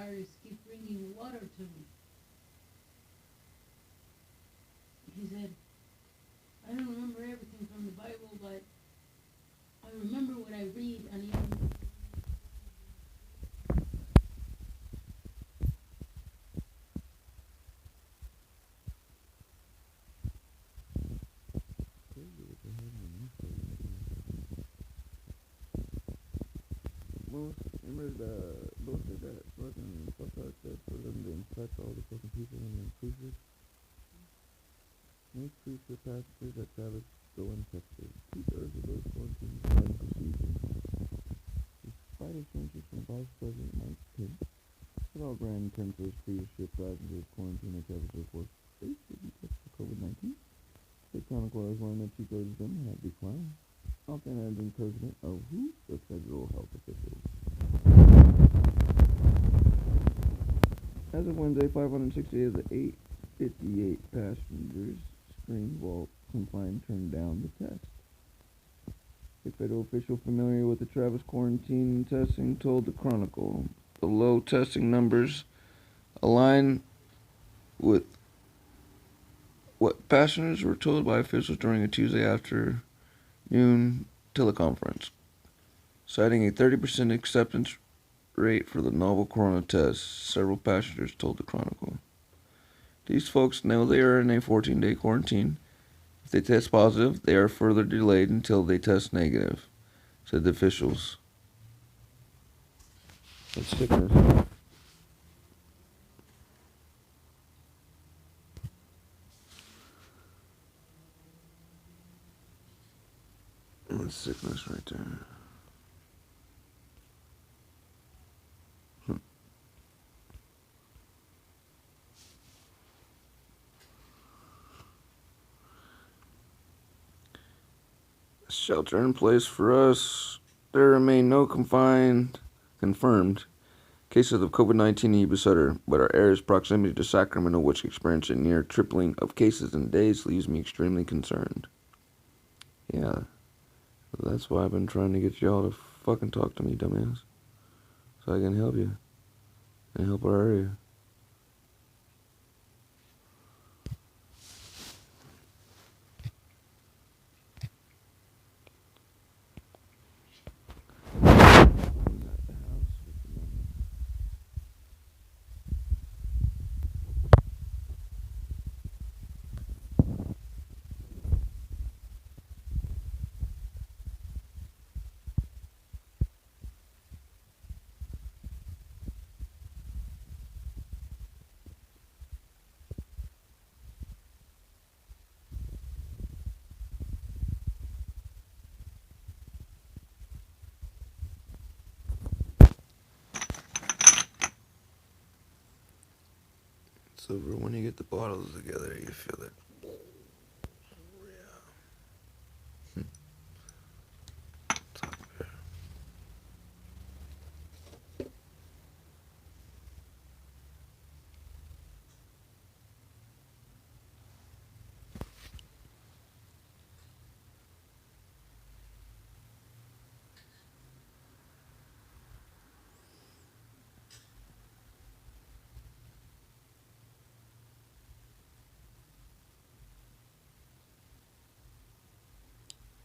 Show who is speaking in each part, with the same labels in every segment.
Speaker 1: artist keep bringing water to me. He said, I don't remember everything from the Bible, but I remember what I read, and even
Speaker 2: Remember the bullshit that fucking fuck said for them to infect all the fucking people in the cruise ship? Most cruise ship passengers at Travis go untested. 2/3 of those quarantined declined procedure. Despite assurances from Vice President Mike Pence that all Grand Princess cruise ship passengers quarantined at Travis Airport they should be tested for COVID-19. The Chronicle has learned that 2/3 of them have declined. Often at the encouragement of who? The federal health officials. As of Wednesday, 568 of the 858 passengers screened while confined turned down the test. A federal official familiar with the Travis quarantine testing told the Chronicle the low testing numbers align with what passengers were told by officials during a Tuesday afternoon teleconference, citing a 30% acceptance rate for the novel corona test. Several passengers told the Chronicle. These folks know they are in a 14-day quarantine. If they test positive, they are further delayed until they test negative, said the officials. That's sickness. That's sickness right there. Shelter in place for us. There remain no confirmed cases of COVID-19 in Yuba Sutter, but our area's proximity to Sacramento, which experienced a near tripling of cases in days, leaves me extremely concerned. Yeah, that's why I've been trying to get y'all to fucking talk to me, dumbass, so I can help you and help our area. So when you get the bottles together, you feel it.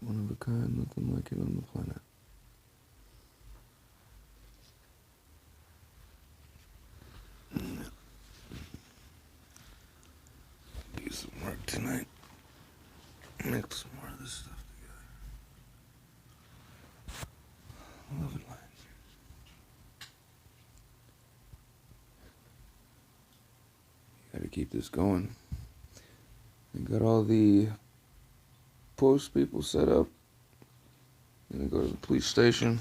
Speaker 2: One of a kind, nothing like it on the planet. Do some work tonight. Make some more of this stuff together. Love it, light. Gotta keep this going. I got all the post people set up. Gonna go to the police station.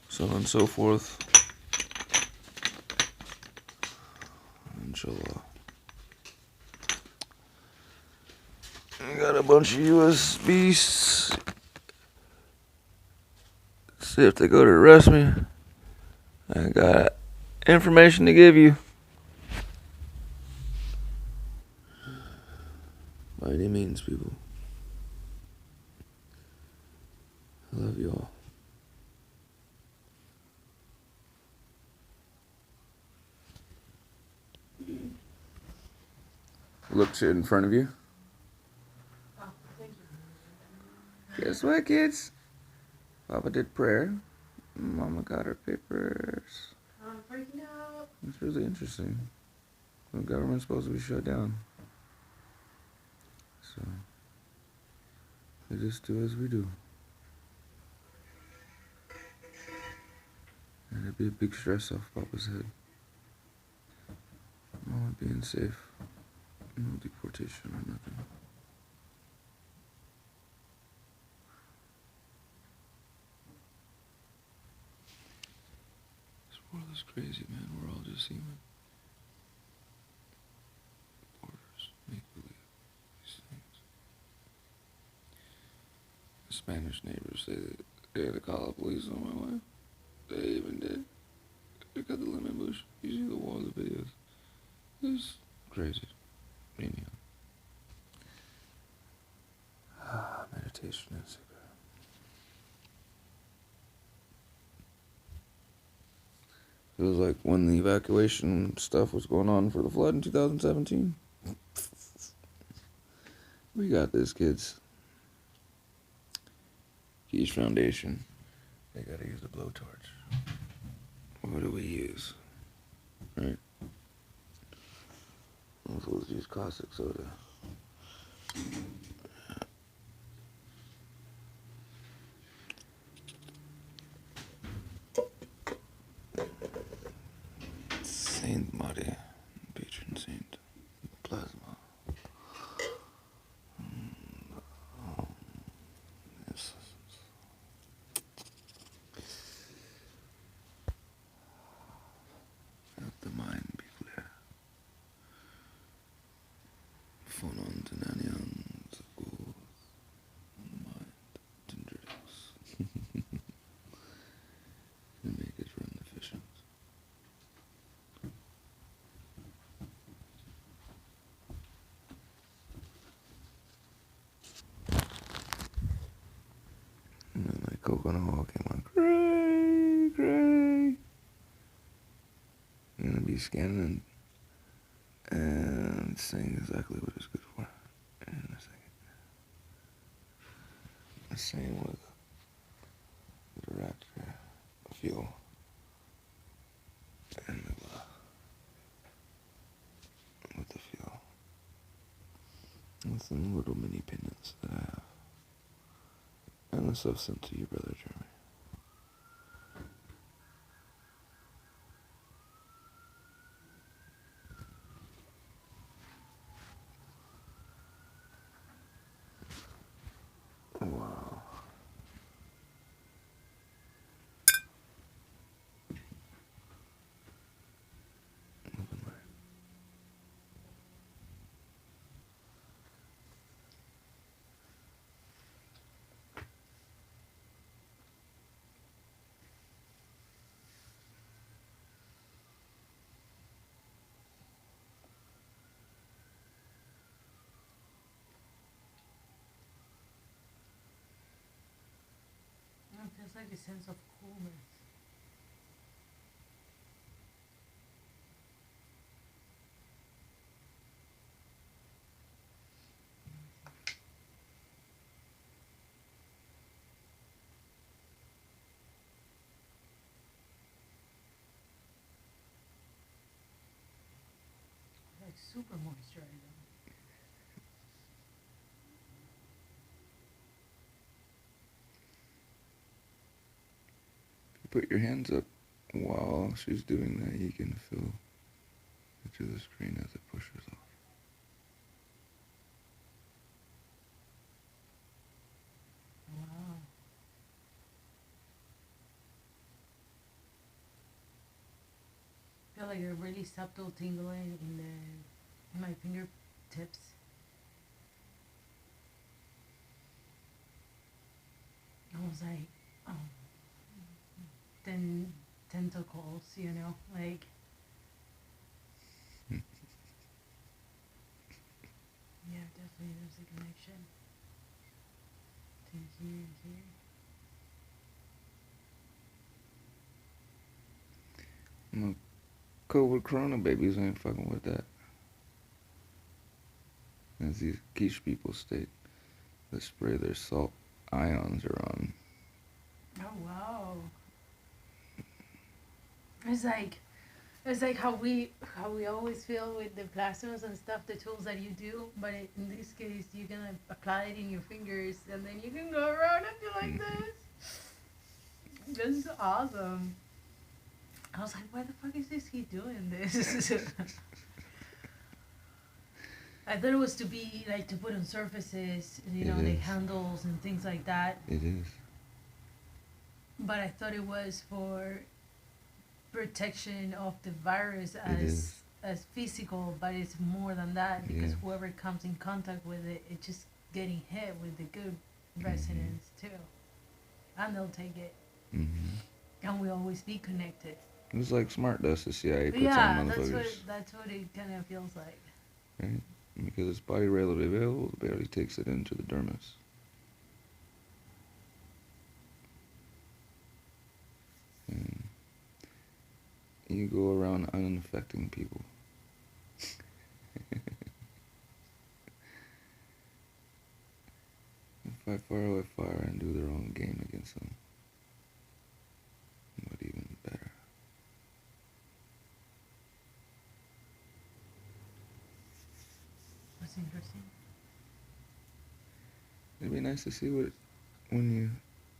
Speaker 2: So on and so forth. Inshallah. I got a bunch of USBs. See if they go to arrest me. I got information to give you. By any means, people. I love you all. Look to in front of you.
Speaker 1: Oh, thank you.
Speaker 2: Guess what, kids? Papa did prayer. Mama got her papers.
Speaker 1: I'm freaking out.
Speaker 2: It's really interesting. The government's supposed to be shut down. So, they just do as we do. And it'd be a big stress off Papa's head. Mama being safe. No deportation or nothing. This world is crazy, man. We're all just human. Borders, make believe, these things. The Spanish neighbors say that they had to call the police on my wife. They even did. They cut the lemon bush. You see the wall of the videos. It's crazy. Anyhow. Meditation is good. It was like when the evacuation stuff was going on for the flood in 2017. We got this, kids. Keys Foundation. They gotta use a blowtorch. What do we use? Right? I'm supposed to use caustic soda. Saint Maria, patron saint, plasma. Yes. Let the mind be clear. Phonon tenanians, mind, tendridos. And make it run efficient. And then like Coconut Hall came on. Gray, gray. I'm gonna be scanning and saying exactly what it's good for in a second. The same with the raptor fuel and with the fuel. With some little mini pendants that I have. And the stuff sent to you, Brother Jeremy. Wow. Open light.
Speaker 1: It feels like a sense of coolness. Like super moisturizing.
Speaker 2: Put your hands up while she's doing that. You can feel it to the screen as it pushes off.
Speaker 1: Wow. I feel like a really subtle tingling in my fingertips. Almost like tentacles, you know, like. Yeah, definitely there's a connection to here and here.
Speaker 2: No, COVID Corona babies ain't fucking with that. as these quiche people state, the spray their salt ions are on.
Speaker 1: Oh wow. It's like how we always feel with the plasmas and stuff, the tools that you do, but in this case you're gonna apply it in your fingers and then you can go around and do like this. This is awesome. I was like, why the fuck is he doing this? I thought it was to be like to put on surfaces, you know, like handles and things like that.
Speaker 2: It is.
Speaker 1: But I thought it was for protection of the virus as physical, but it's more than that because whoever comes in contact with it, it's just getting hit with the good resonance too, and they'll take it, and we'll always be connected.
Speaker 2: It's like smart dust the CIA puts on motherfuckers.
Speaker 1: That's what it kind of feels like.
Speaker 2: Right? Because it's body readily available, it barely takes it into the dermis. And you go around uninfecting people. And fight fire with fire and do their own game against them. But even better.
Speaker 1: That's interesting.
Speaker 2: It'd be nice to see what when you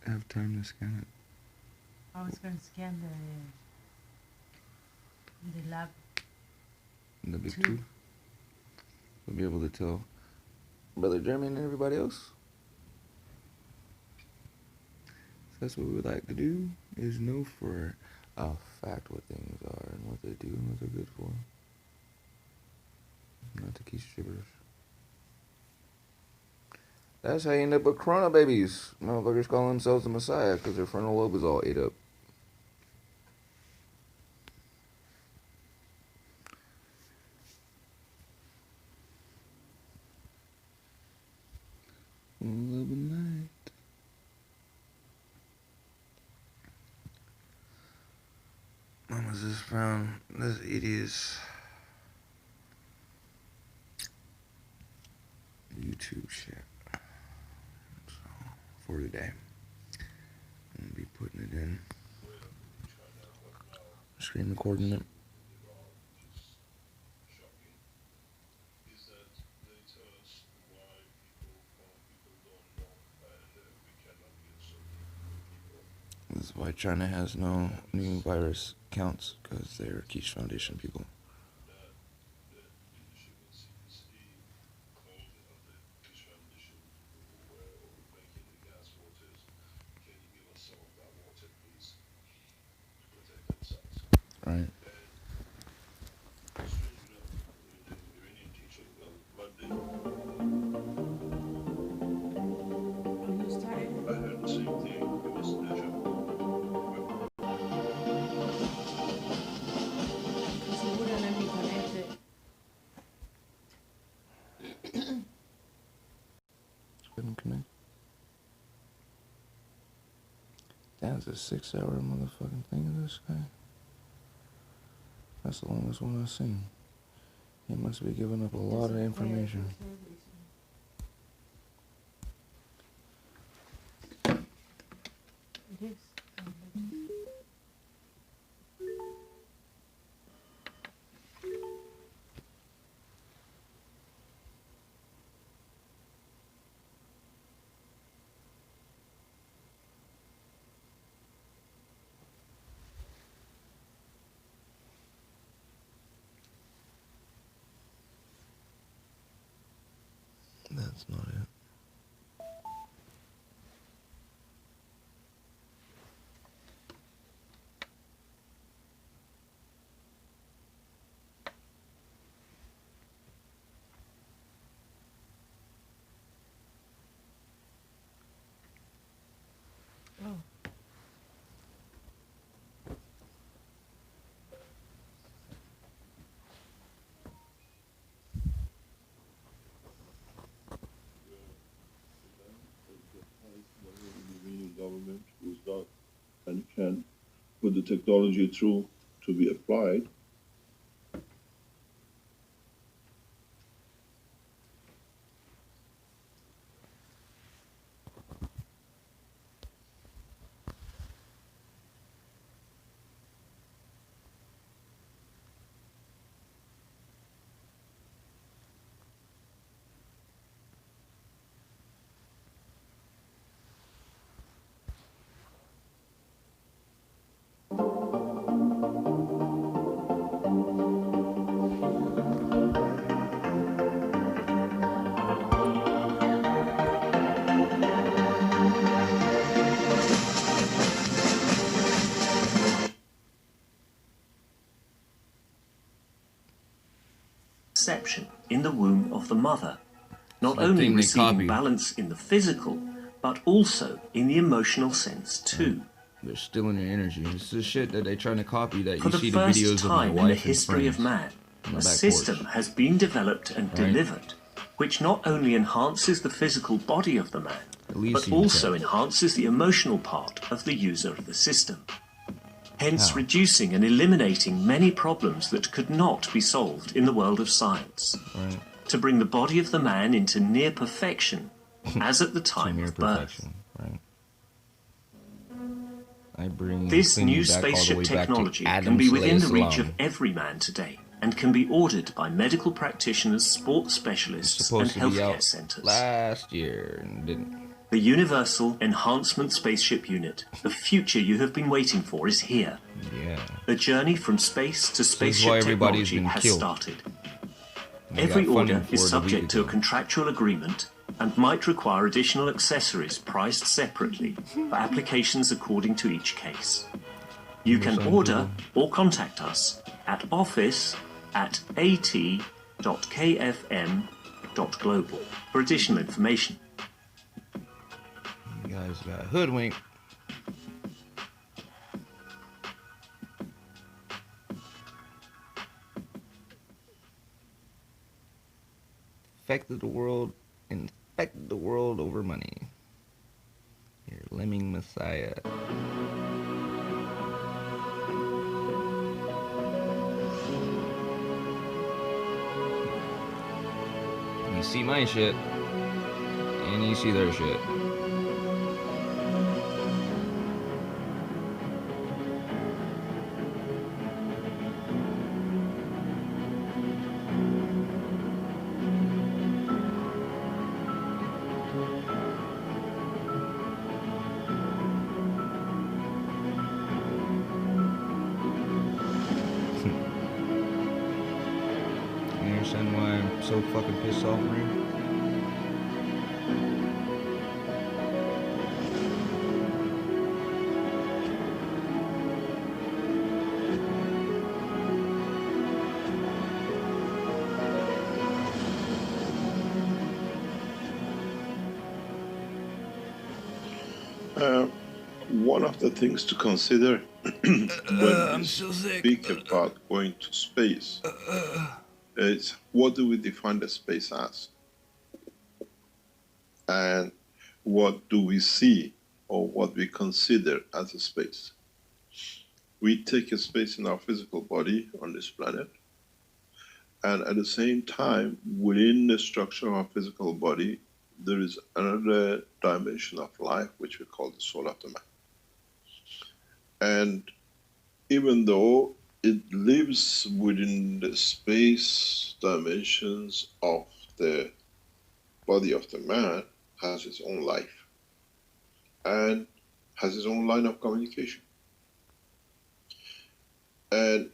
Speaker 2: have time to scan it.
Speaker 1: I was going to scan the lab.
Speaker 2: The big tube. We'll be able to tell Brother Jeremy and everybody else. So that's what we would like to do, is know for a fact what things are and what they do and what they're good for. Not to keep strippers. That's how you end up with corona babies. Motherfuckers call themselves the Messiah because their frontal lobe is all ate up. Love and light. Mama's just found this idiot's YouTube shit. So, for today, I'm gonna be putting it in. Screen recording it. This is why China has no new virus counts, because they're Quiche Foundation people. Right. Couldn't connect. That's a 6-hour motherfucking thing of this guy. That's the longest one I've seen. He must be giving up a lot of information.
Speaker 1: It is.
Speaker 2: That's not it.
Speaker 1: Oh.
Speaker 3: Government who's not and can put the technology through to be applied.
Speaker 4: conception in the womb of the mother, not
Speaker 2: the
Speaker 4: only
Speaker 2: thing they
Speaker 4: receiving
Speaker 2: copy.
Speaker 4: balance in the physical, but also in the emotional sense too.
Speaker 2: They're stealing your energy. It's the shit that they're trying to copy that
Speaker 4: For
Speaker 2: you
Speaker 4: the
Speaker 2: see the
Speaker 4: first
Speaker 2: videos of my
Speaker 4: time in the
Speaker 2: wife and
Speaker 4: history of
Speaker 2: friends
Speaker 4: man,
Speaker 2: on the
Speaker 4: a
Speaker 2: back
Speaker 4: system
Speaker 2: porch.
Speaker 4: has been developed and
Speaker 2: Right.
Speaker 4: delivered, which not only enhances the physical body of the man, but
Speaker 2: Elysium
Speaker 4: also
Speaker 2: tech.
Speaker 4: enhances the emotional part of the user of the system, hence
Speaker 2: How?
Speaker 4: reducing and eliminating many problems that could not be solved in the world of science,
Speaker 2: Right.
Speaker 4: to bring the body of the man into near perfection, as at the
Speaker 2: To
Speaker 4: time
Speaker 2: near
Speaker 4: of birth.
Speaker 2: perfection. Right. I bring
Speaker 4: This
Speaker 2: clean you
Speaker 4: new
Speaker 2: back all the
Speaker 4: spaceship
Speaker 2: way back to
Speaker 4: technology
Speaker 2: Adam
Speaker 4: can be within the
Speaker 2: Slay's
Speaker 4: reach
Speaker 2: salon.
Speaker 4: of every man today, and can be ordered by medical practitioners, sports
Speaker 2: It's
Speaker 4: specialists, and
Speaker 2: supposed to be
Speaker 4: healthcare
Speaker 2: out
Speaker 4: centers.
Speaker 2: last year and didn't.
Speaker 4: The Universal Enhancement Spaceship Unit, the future you have been waiting for, is here.
Speaker 2: Yeah.
Speaker 4: The journey from space to
Speaker 2: is
Speaker 4: spaceship
Speaker 2: why everybody's
Speaker 4: technology
Speaker 2: been
Speaker 4: has
Speaker 2: killed.
Speaker 4: started.
Speaker 2: We
Speaker 4: Every
Speaker 2: got funding
Speaker 4: order
Speaker 2: for
Speaker 4: is
Speaker 2: it a week
Speaker 4: subject to a
Speaker 2: ago.
Speaker 4: contractual agreement and might require additional accessories priced separately for applications according to each case. You can
Speaker 2: Understand,
Speaker 4: order or contact us at office@at.kfm.global for additional information.
Speaker 2: You guys got hoodwinked. Infected the world over money. Your lemming messiah. You see my shit, and you see their shit. You understand why I'm so fucking pissed off right now?
Speaker 3: One of the things to consider when
Speaker 2: I'm
Speaker 3: we
Speaker 2: so sick.
Speaker 3: speak about going to space is what do we define the space as? And what do we see or what we consider as a space? We take a space in our physical body on this planet, and at the same time, within the structure of our physical body, there is another dimension of life which we call the soul of the man. And even though it lives within the space dimensions of the body of the man, has its own life and has its own line of communication. And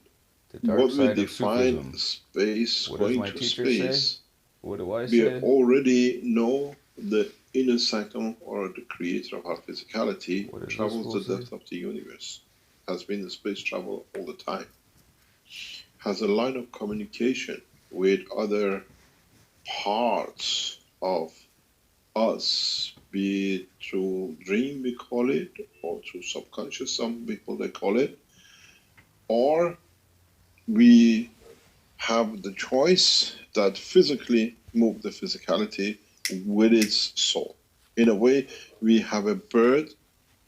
Speaker 2: The dark
Speaker 3: what we
Speaker 2: side of
Speaker 3: define
Speaker 2: Sufism.
Speaker 3: space,
Speaker 2: What does
Speaker 3: going
Speaker 2: my
Speaker 3: to
Speaker 2: teacher
Speaker 3: space,
Speaker 2: say? What do I
Speaker 3: we
Speaker 2: say?
Speaker 3: already know the inner sanctum or the creator of our physicality
Speaker 2: What does this
Speaker 3: travels
Speaker 2: fool
Speaker 3: the
Speaker 2: say?
Speaker 3: depth of the universe, has been in space travel all the time, has a line of communication with other parts of us, be it through dream we call it, or through subconscious, some people they call it, or we have the choice that physically move the physicality with its soul. In a way, we have a bird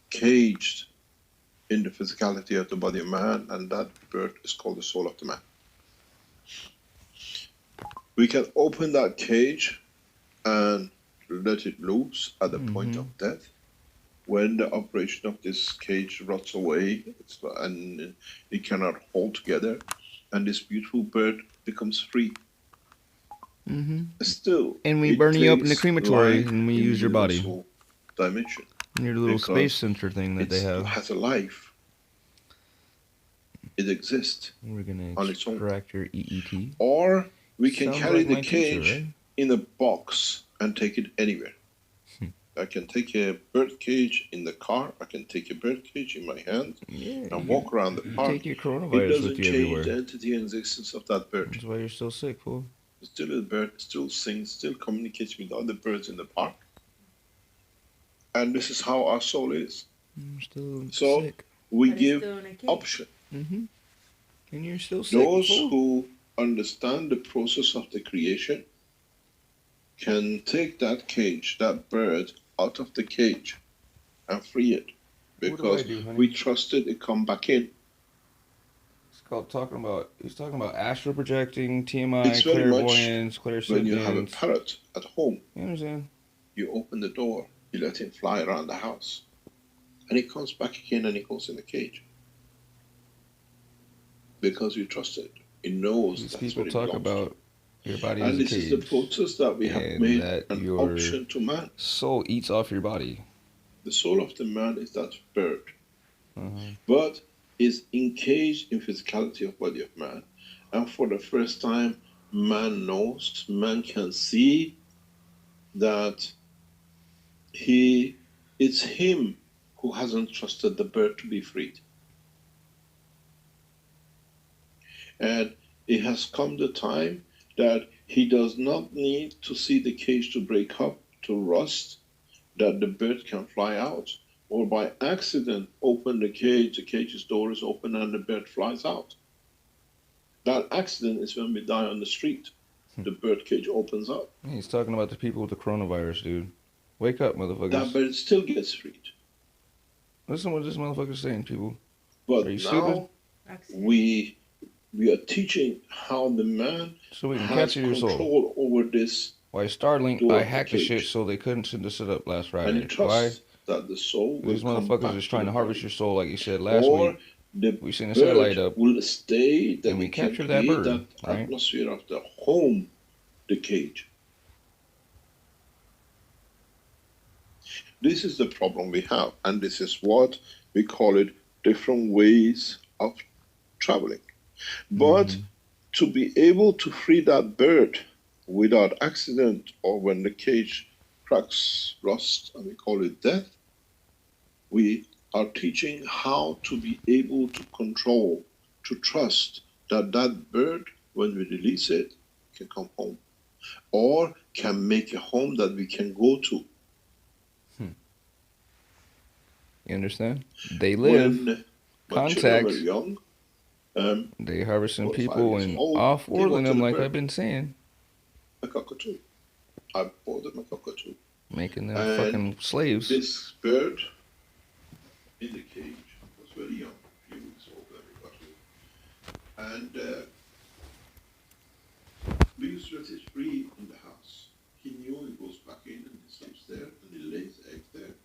Speaker 3: caged in the physicality of the body of man, and that bird is called the soul of the man. We can open that cage and let it loose at the point of death. When the operation of this cage rots away and it cannot hold together, and this beautiful bird becomes free. Still,
Speaker 2: And we
Speaker 3: it
Speaker 2: burn you up in the
Speaker 3: takes
Speaker 2: crematory
Speaker 3: life
Speaker 2: and we
Speaker 3: in
Speaker 2: use your body.
Speaker 3: universal dimension.
Speaker 2: In your little
Speaker 3: Because
Speaker 2: space sensor thing that they
Speaker 3: It
Speaker 2: have.
Speaker 3: has a life. It exists.
Speaker 2: We're gonna
Speaker 3: on its own.
Speaker 2: extract your EET.
Speaker 3: Or we can
Speaker 2: Sounds
Speaker 3: carry
Speaker 2: like
Speaker 3: the
Speaker 2: my teacher,
Speaker 3: cage
Speaker 2: right?
Speaker 3: in a box and take it anywhere. I can take a bird cage in the car. I can take a bird cage in my hand
Speaker 2: Yeah.
Speaker 3: and walk around the
Speaker 2: You
Speaker 3: park.
Speaker 2: take your
Speaker 3: It
Speaker 2: coronavirus
Speaker 3: doesn't
Speaker 2: with you
Speaker 3: change
Speaker 2: everywhere.
Speaker 3: the entity and existence of that bird.
Speaker 2: That's why you're still sick, fool.
Speaker 3: Still a bird, still sings, still communicates with other birds in the park. And this is how our soul is.
Speaker 2: I'm still
Speaker 3: So
Speaker 2: sick.
Speaker 3: we
Speaker 1: But it's
Speaker 3: give
Speaker 1: still in a cage.
Speaker 3: option.
Speaker 2: And you're still sick.
Speaker 3: Those
Speaker 2: fool.
Speaker 3: who understand the process of the creation can take that cage, that bird, out of the cage and free it. Because
Speaker 2: do, honey?
Speaker 3: we trusted it come back in.
Speaker 2: It's called talking about. He's talking about astral projecting, TMI,
Speaker 3: It's very much
Speaker 2: clairvoyance,
Speaker 3: when you have a
Speaker 2: clairsentience.
Speaker 3: parrot at home,
Speaker 2: You understand?
Speaker 3: you open the door, you let him fly around the house. And he comes back again and he goes in the cage. Because you trust it. It knows
Speaker 2: These
Speaker 3: that's
Speaker 2: people
Speaker 3: what it
Speaker 2: talk
Speaker 3: belongs to.
Speaker 2: about your body
Speaker 3: And
Speaker 2: as a
Speaker 3: this is the
Speaker 2: cage.
Speaker 3: process that we have
Speaker 2: and
Speaker 3: made
Speaker 2: that
Speaker 3: an
Speaker 2: your
Speaker 3: option to man.
Speaker 2: soul eats off your body.
Speaker 3: The soul of the man is that bird,
Speaker 2: Uh-huh.
Speaker 3: but is encaged in physicality of body of man. And for the first time, man knows, man can see that it's him who hasn't trusted the bird to be freed. And it has come the time that he does not need to see the cage to break up, to rust, that the bird can fly out, or by accident open the cage's door is open and the bird flies out. That accident is when we die on the street. The bird cage opens up.
Speaker 2: He's talking about the people with the coronavirus, dude. Wake up,
Speaker 3: That
Speaker 2: motherfuckers.
Speaker 3: bird still gets freed.
Speaker 2: Listen what this motherfucker's saying, people.
Speaker 3: But
Speaker 2: Are you
Speaker 3: now
Speaker 1: Accident.
Speaker 3: we are teaching how the man
Speaker 2: So we can
Speaker 3: has
Speaker 2: capture your soul.
Speaker 3: control over this,
Speaker 2: Why Starlink,
Speaker 3: Door
Speaker 2: I
Speaker 3: of the
Speaker 2: hacked the shit
Speaker 3: cage.
Speaker 2: so they couldn't send us it up last
Speaker 3: and
Speaker 2: Friday.
Speaker 3: he trusts
Speaker 2: Why?
Speaker 3: that the soul will
Speaker 2: These
Speaker 3: come
Speaker 2: motherfuckers
Speaker 3: back
Speaker 2: is
Speaker 3: to
Speaker 2: trying
Speaker 3: the
Speaker 2: to harvest
Speaker 3: body.
Speaker 2: your soul like you said last
Speaker 3: Or
Speaker 2: week.
Speaker 3: the
Speaker 2: We sent a satellite
Speaker 3: bird
Speaker 2: up
Speaker 3: will stay, that
Speaker 2: and we
Speaker 3: we can
Speaker 2: captured that
Speaker 3: create
Speaker 2: bird,
Speaker 3: that
Speaker 2: right?
Speaker 3: atmosphere of the home, the cage. This is the problem we have, and this is what we call it different ways of traveling. But to be able to free that bird without accident, or when the cage cracks, rust, and we call it death, we are teaching how to be able to control, to trust that that bird, when we release it, can come home, or can make a home that we can go to.
Speaker 2: You understand? They live,
Speaker 3: When my children were
Speaker 2: contacts,
Speaker 3: young,
Speaker 2: they harvesting
Speaker 3: 4 or 5
Speaker 2: people
Speaker 3: years
Speaker 2: and
Speaker 3: old,
Speaker 2: off-worlding
Speaker 3: they go to
Speaker 2: them
Speaker 3: the
Speaker 2: like
Speaker 3: bird.
Speaker 2: I've been saying.
Speaker 3: a cockatoo. I bought them a cockatoo.
Speaker 2: Making them
Speaker 3: And
Speaker 2: fucking slaves.
Speaker 3: This bird in the cage was very young, a few weeks old when we got him. And we used to let it free in the house. He knew he goes back in and he sleeps there and he lays eggs there.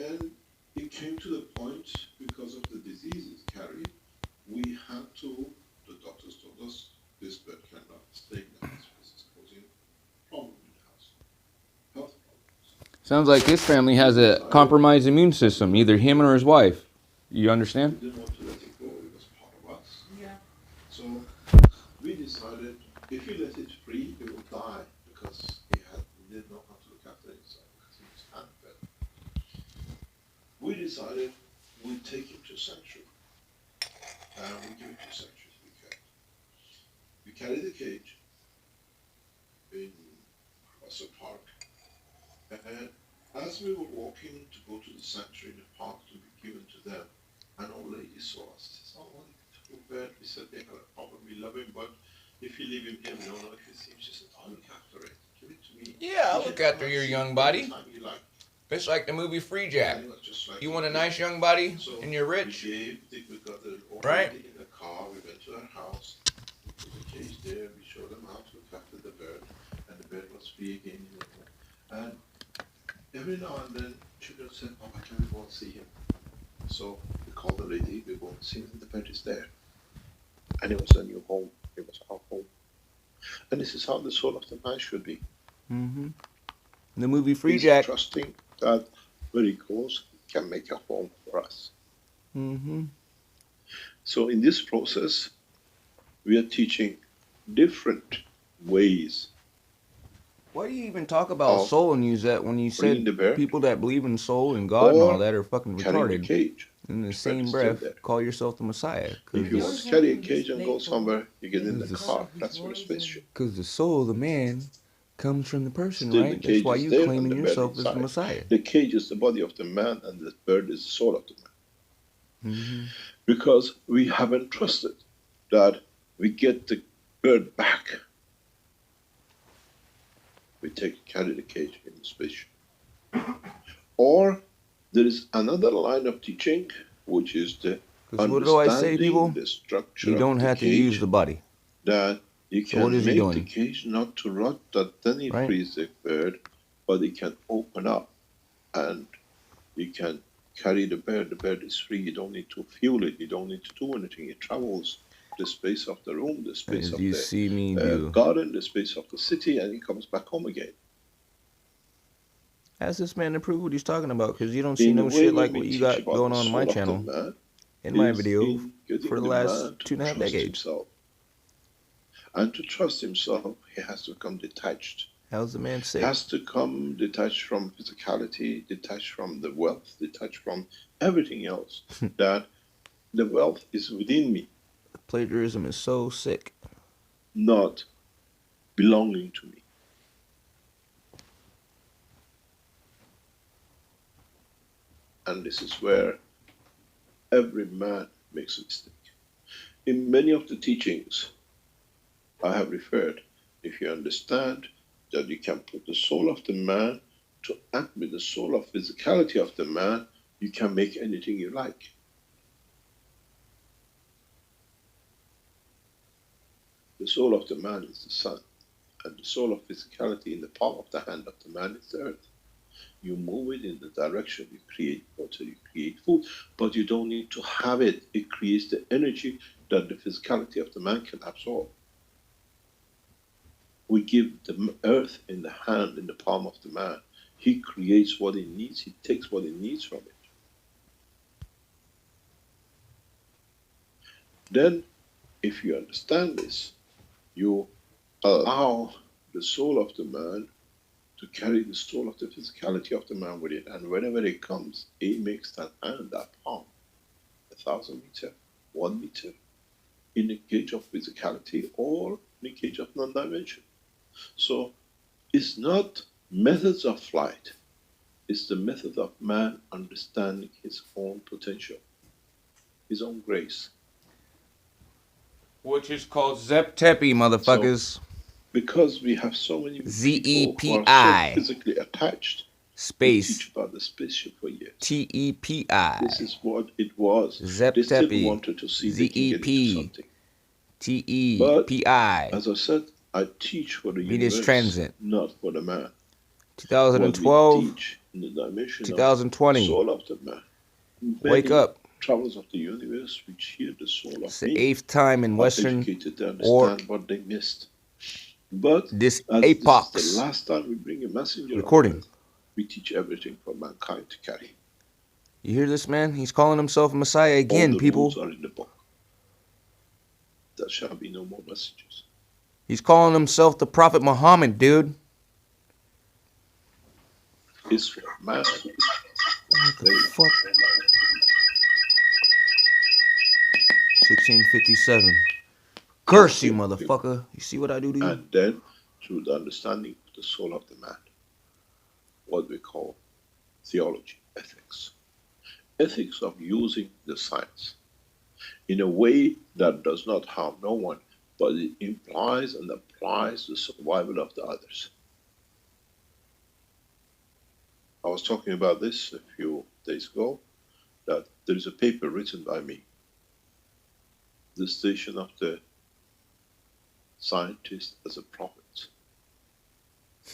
Speaker 3: And it came to the point, because of the diseases carried, we had to, the doctors told us, this bird cannot stay in the house because it's causing problems in the house, health problems.
Speaker 2: Sounds like his family has a compromised immune system, either him or his wife. You understand?
Speaker 3: We didn't want to let it go, it was part of us.
Speaker 1: Yeah.
Speaker 3: So we decided if we let it free, it would die, because he didn't know how to look after himself, because he was hand-fed. We decided we'd take him to sanctuary. And we give him to sanctuary to be kept. We carried the cage in Russell Park. And as we were walking to go to the sanctuary in the park to be given to them, an old lady saw us. She said, "Oh, too bad." We said they had a problem. We love him, but if you leave him here, we don't know if it's him. She said, "I'll look after it. Give it to me."
Speaker 2: Yeah, I'll
Speaker 3: You
Speaker 2: look
Speaker 3: can
Speaker 2: after
Speaker 3: come
Speaker 2: your
Speaker 3: and see
Speaker 2: young
Speaker 3: it
Speaker 2: body.
Speaker 3: anytime you like.
Speaker 2: It's like the movie Free Jack.
Speaker 3: And it was just like
Speaker 2: You want a nice young body
Speaker 3: so
Speaker 2: and you're rich?
Speaker 3: we got the old
Speaker 2: Right.
Speaker 3: lady in the car. We went to her house. We put the cage there. We showed them how to look after the bird, and the bird was free again. And every now and then, children said, "Oh, can we go and see him?" So we called the lady. We go and see him. The bird is there, and it was a new home. It was our home. And this is how the soul of the man should be.
Speaker 2: Mm-hmm. The movie Free
Speaker 3: He's
Speaker 2: Jack.
Speaker 3: trusting that very close can make a home for us.
Speaker 2: Mm-hmm.
Speaker 3: So in this process, we are teaching different ways
Speaker 2: Why do you even talk about
Speaker 3: of
Speaker 2: soul and use that when you
Speaker 3: bringing
Speaker 2: said
Speaker 3: the bird
Speaker 2: people that believe in soul and God and all
Speaker 3: or
Speaker 2: that are fucking
Speaker 3: carrying the
Speaker 2: retarded?
Speaker 3: cage.
Speaker 2: In the
Speaker 3: The bird
Speaker 2: same
Speaker 3: is still
Speaker 2: breath,
Speaker 3: there.
Speaker 2: call yourself the Messiah.
Speaker 3: If you want to carry a cage and go somewhere, you get in the car. That's for the spaceship.
Speaker 2: Because the soul of the man comes from the person,
Speaker 3: Still, the
Speaker 2: right? That's
Speaker 3: cage
Speaker 2: why
Speaker 3: is
Speaker 2: you
Speaker 3: there and
Speaker 2: claiming
Speaker 3: the bird
Speaker 2: yourself as the
Speaker 3: inside.
Speaker 2: Messiah.
Speaker 3: The cage is the body of the man, and the bird is the soul of the man.
Speaker 2: Mm-hmm.
Speaker 3: Because we haven't trusted that we get the bird back. We carry the cage in the spaceship. Or there is another line of teaching, which is the
Speaker 2: Because what do I say, people?
Speaker 3: understanding the structure
Speaker 2: You don't
Speaker 3: of the
Speaker 2: have to use
Speaker 3: cage,
Speaker 2: the body.
Speaker 3: that you
Speaker 2: So what
Speaker 3: can
Speaker 2: is he
Speaker 3: make the
Speaker 2: doing?
Speaker 3: cage not to rot, that then it
Speaker 2: Right.
Speaker 3: frees the bird, but it can open up and you can carry the bird. The bird is free. You don't need to fuel it. You don't need to do anything. It travels the space of the room, the space
Speaker 2: As
Speaker 3: of
Speaker 2: you
Speaker 3: the
Speaker 2: see me do.
Speaker 3: garden, the space of the city, and it comes back home again.
Speaker 2: Ask this man to prove what he's talking about, because you don't see
Speaker 3: In a
Speaker 2: no
Speaker 3: way,
Speaker 2: shit
Speaker 3: when
Speaker 2: like
Speaker 3: we
Speaker 2: what you
Speaker 3: teach
Speaker 2: got
Speaker 3: about
Speaker 2: going
Speaker 3: the
Speaker 2: on in my
Speaker 3: soul of the
Speaker 2: channel,
Speaker 3: man,
Speaker 2: in my
Speaker 3: is
Speaker 2: video,
Speaker 3: in getting
Speaker 2: for the
Speaker 3: the
Speaker 2: last
Speaker 3: man to
Speaker 2: 2.5
Speaker 3: trust
Speaker 2: decades.
Speaker 3: himself. And to trust himself, he has to become detached.
Speaker 2: How's the man sick?
Speaker 3: Has to come detached from physicality, detached from the wealth, detached from everything else. That the wealth is within me,
Speaker 2: Plagiarism is so sick.
Speaker 3: not belonging to me. And this is where every man makes a mistake. In many of the teachings I have referred, if you understand that you can put the soul of the man to act with the soul of physicality of the man, you can make anything you like. The soul of the man is the sun, and the soul of physicality in the palm of the hand of the man is the earth. You move it in the direction, you create water, you create food, but you don't need to have it. It creates the energy that the physicality of the man can absorb. We give the earth in the hand, in the palm of the man. He creates what he needs, he takes what he needs from it. Then, if you understand this, you allow the soul of the man to carry the soul of the physicality of the man with it. And whenever it comes, it makes that hand, that palm, 1,000 meters, 1 meter, in a cage of physicality or in a cage of non-dimension. So it's not methods of flight, it's the method of man understanding his own potential, his own grace.
Speaker 2: Which is called Zep Tepi, motherfuckers.
Speaker 3: So, because we have so many
Speaker 2: ZEPI.
Speaker 3: people who are so physically attached,
Speaker 2: Space.
Speaker 3: we teach about the spaceship for years.
Speaker 2: TEPI.
Speaker 3: This is what it was.
Speaker 2: Zep
Speaker 3: They still
Speaker 2: Tepi.
Speaker 3: wanted to see they can get into something.
Speaker 2: TEPI.
Speaker 3: As I said, I teach for the
Speaker 2: Venus
Speaker 3: universe,
Speaker 2: Transit.
Speaker 3: not for the man.
Speaker 2: 2012.
Speaker 3: What we teach in the dimension
Speaker 2: 2020.
Speaker 3: of the soul of the man.
Speaker 2: Wake
Speaker 3: Many
Speaker 2: up.
Speaker 3: travelers of the universe which hear the soul of
Speaker 2: It's the
Speaker 3: me
Speaker 2: 8th time in
Speaker 3: are
Speaker 2: Western
Speaker 3: educated to
Speaker 2: or
Speaker 3: understand what they missed. But
Speaker 2: this
Speaker 3: as this
Speaker 2: apox
Speaker 3: is the last time we bring a messenger
Speaker 2: recording.
Speaker 3: on earth, we teach everything for mankind to carry.
Speaker 2: You hear this, man? He's calling himself a Messiah again,
Speaker 3: All the
Speaker 2: people.
Speaker 3: rules are in the book. There shall be no more messages.
Speaker 2: He's calling himself the Prophet Muhammad, dude.
Speaker 3: It's for man.
Speaker 2: What the fuck? 1657. Curse you, motherfucker. You see what I do to you?
Speaker 3: And then, through the understanding of the soul of the man, what we call theology, ethics. Ethics of using the science in a way that does not harm no one, but it implies and applies the survival of the others. I was talking about this a few days ago, that there is a paper written by me, the station of the scientist as a prophet.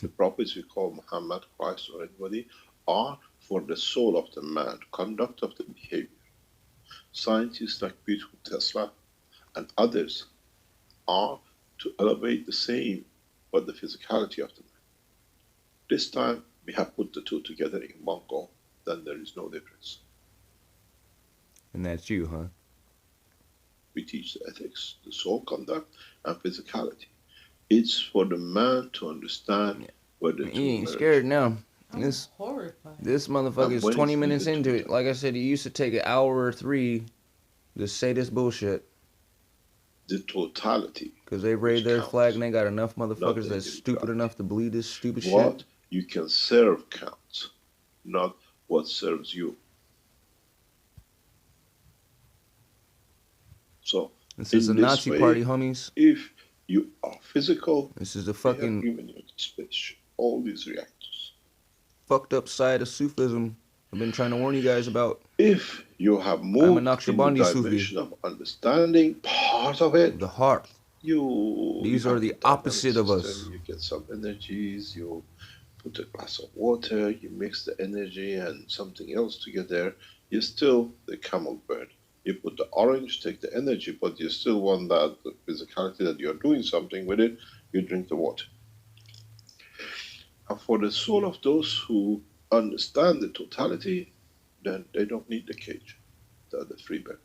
Speaker 3: The prophets we call Muhammad, Christ, or anybody, are for the soul of the man, conduct of the behavior. Scientists like beautiful Tesla and others are to elevate the same, but the physicality of the man. This time we have put the two together in one go, then there is no difference.
Speaker 2: And that's you, huh?
Speaker 3: We teach the ethics, the soul conduct, and physicality. It's for the man to understand for the
Speaker 2: You
Speaker 3: two
Speaker 2: ain't
Speaker 3: merge.
Speaker 2: scared now.
Speaker 1: I'm
Speaker 2: This
Speaker 1: horrified.
Speaker 2: this motherfucker
Speaker 3: And
Speaker 2: is
Speaker 3: when
Speaker 2: 20
Speaker 3: it's
Speaker 2: minutes
Speaker 3: needed
Speaker 2: into
Speaker 3: to
Speaker 2: it. Like I said, it used to take an hour or 3 to say this bullshit.
Speaker 3: the totality,
Speaker 2: Because they
Speaker 3: which
Speaker 2: raid their
Speaker 3: counts,
Speaker 2: flag and they got enough
Speaker 3: not
Speaker 2: motherfuckers
Speaker 3: the
Speaker 2: that's stupid
Speaker 3: individuality.
Speaker 2: enough to believe this stupid shit.
Speaker 3: What you can serve counts, not what serves you. So,
Speaker 2: This is a
Speaker 3: in this
Speaker 2: Nazi
Speaker 3: way,
Speaker 2: party, homies.
Speaker 3: if you are physical,
Speaker 2: This is the
Speaker 3: they have
Speaker 2: fucking
Speaker 3: given you the space, all these reactors.
Speaker 2: fucked up side of Sufism I've been trying to warn you guys about.
Speaker 3: If you have
Speaker 2: I'm a
Speaker 3: moved in the
Speaker 2: Naqshbandi Sufi.
Speaker 3: dimension of understanding part of it,
Speaker 2: The heart.
Speaker 3: you
Speaker 2: These are
Speaker 3: have
Speaker 2: the
Speaker 3: the dynamic
Speaker 2: opposite of
Speaker 3: system,
Speaker 2: us.
Speaker 3: you get some energies, you put a glass of water, you mix the energy and something else together, you're still the camel bird. You put the orange, take the energy, but you still want that the physicality that you're doing something with it, you drink the water. And for the soul of those who understand the totality, then they don't need the cage. They're the free bird.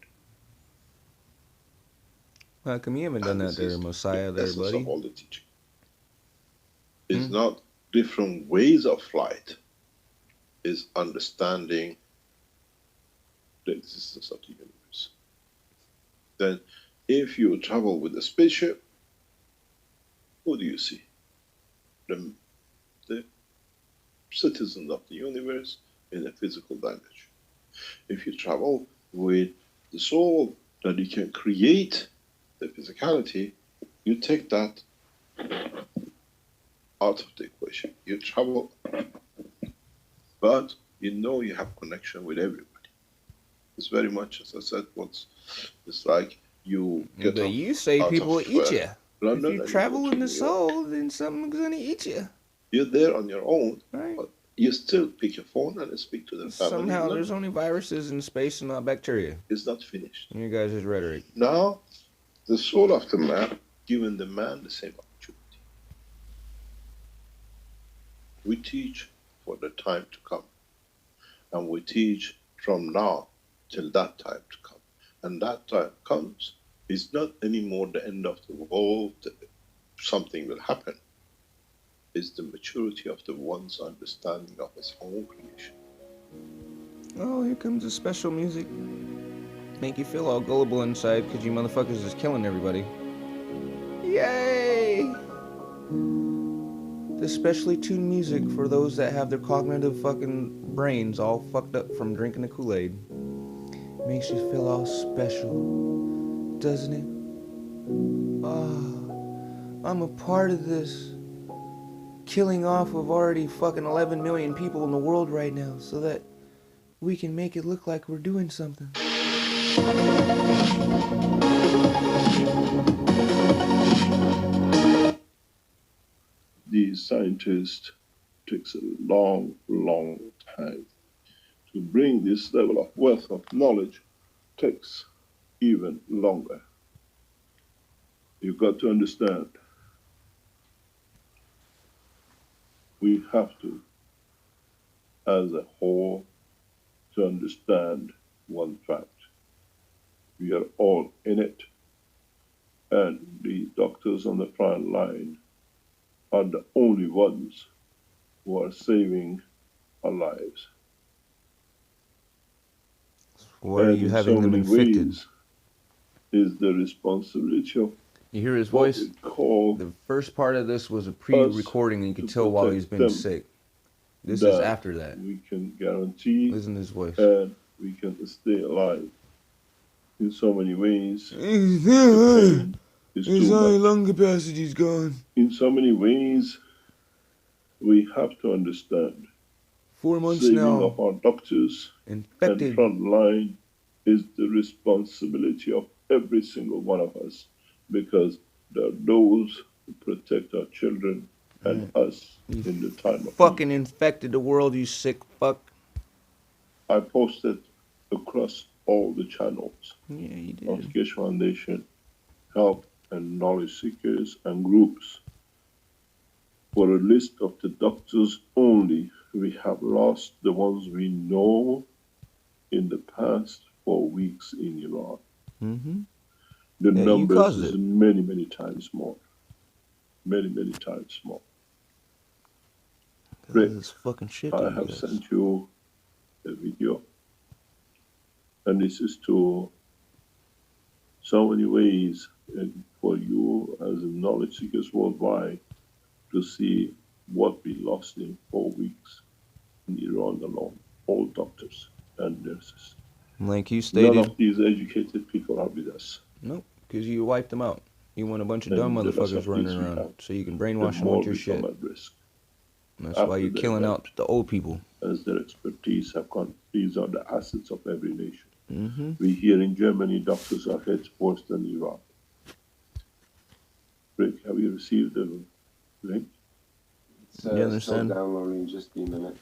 Speaker 2: How come you haven't done
Speaker 3: And
Speaker 2: that
Speaker 3: this
Speaker 2: there,
Speaker 3: is
Speaker 2: Messiah,
Speaker 3: the
Speaker 2: there,
Speaker 3: essence
Speaker 2: buddy?
Speaker 3: of all the teaching. It's not different ways of flight, it's understanding the existence of the universe. Then, if you travel with a spaceship, who do you see? The citizens of the universe in a physical dimension. If you travel with the soul, that you can create the physicality, you take that out of the equation. You travel, but you know you have connection with everybody. It's very much, as I said, it's like you get
Speaker 2: But
Speaker 3: off
Speaker 2: you say
Speaker 3: out
Speaker 2: people
Speaker 3: of,
Speaker 2: you. If
Speaker 3: London
Speaker 2: you
Speaker 3: and
Speaker 2: travel
Speaker 3: go
Speaker 2: in
Speaker 3: to
Speaker 2: the
Speaker 3: New York.
Speaker 2: soul, then something's gonna eat you.
Speaker 3: You're there on your own,
Speaker 2: Right?
Speaker 3: but you still pick your phone and speak to the family.
Speaker 2: Somehow
Speaker 3: in
Speaker 2: there's
Speaker 3: London.
Speaker 2: only viruses in space and not bacteria.
Speaker 3: It's not finished.
Speaker 2: In your guys' rhetoric.
Speaker 3: Now, the soul of the man, giving the man the same opportunity. We teach for the time to come. And we teach from now till that time to come. And that time comes, it's not anymore the end of the world, something will happen. It's the maturity of the one's understanding of his own creation.
Speaker 2: Oh, here comes the special music. Make you feel all gullible inside because you motherfuckers is killing everybody. Yay! The specially tuned music for those that have their cognitive fucking brains all fucked up from drinking the Kool-Aid. Makes you feel all special, doesn't it? Oh, I'm a part of this. Killing off of already fucking 11 million people in the world right now so that we can make it look like we're doing something.
Speaker 3: These scientists takes a long, long time. To bring this level of wealth of knowledge takes even longer. You've got to understand, we have to, as a whole, to understand one fact. We are all in it, and the doctors on the front line are the only ones who are saving our lives.
Speaker 2: Why are you having them infected?
Speaker 3: Ways is the responsibility of
Speaker 2: You hear his
Speaker 3: what
Speaker 2: voice?
Speaker 3: we call
Speaker 2: The first part of this was a pre-recording and you could
Speaker 3: to
Speaker 2: tell while he's
Speaker 3: protect
Speaker 2: been
Speaker 3: them.
Speaker 2: sick. This is
Speaker 3: that
Speaker 2: after that.
Speaker 3: we can guarantee
Speaker 2: Listen to his voice.
Speaker 3: and we can stay alive in so many ways.
Speaker 2: His
Speaker 3: The pain is too much.
Speaker 2: lung capacity's gone.
Speaker 3: In so many ways, we have to understand
Speaker 2: 4 months
Speaker 3: saving
Speaker 2: now.
Speaker 3: of our doctors
Speaker 2: Infected.
Speaker 3: and front line is the responsibility of every single one of us, because there are those who protect our children and us in the time of
Speaker 2: Fucking
Speaker 3: need.
Speaker 2: infected the world, you sick fuck.
Speaker 3: I posted across all the channels
Speaker 2: Yeah, you
Speaker 3: of
Speaker 2: did.
Speaker 3: Keshe Foundation, help and knowledge seekers and groups. For a list of the doctors only, we have lost the ones we know in the past 4 weeks in Iran.
Speaker 2: Mm-hmm.
Speaker 3: The
Speaker 2: Yeah, you
Speaker 3: numbers
Speaker 2: caused
Speaker 3: is
Speaker 2: it.
Speaker 3: many, many times more. Many, many times more. Rick,
Speaker 2: This fucking shit.
Speaker 3: I have sent you a video, and this is to so many ways and for you as knowledge seekers worldwide to see what we lost in 4 weeks in Iran alone, all doctors and nurses.
Speaker 2: Like you stated,
Speaker 3: none of these educated people are with us.
Speaker 2: Nope, because you wiped them out. You want a bunch of dumb motherfuckers running around so you can brainwash them with your shit.
Speaker 3: At risk.
Speaker 2: And that's why you're killing out the old people.
Speaker 3: As their expertise have gone, these are the assets of every nation.
Speaker 2: Mm-hmm.
Speaker 3: We here in Germany, doctors are hit worse than Iran. Rick, have you received the link?
Speaker 5: It's
Speaker 2: You understand?
Speaker 5: still downloading, just be a minute.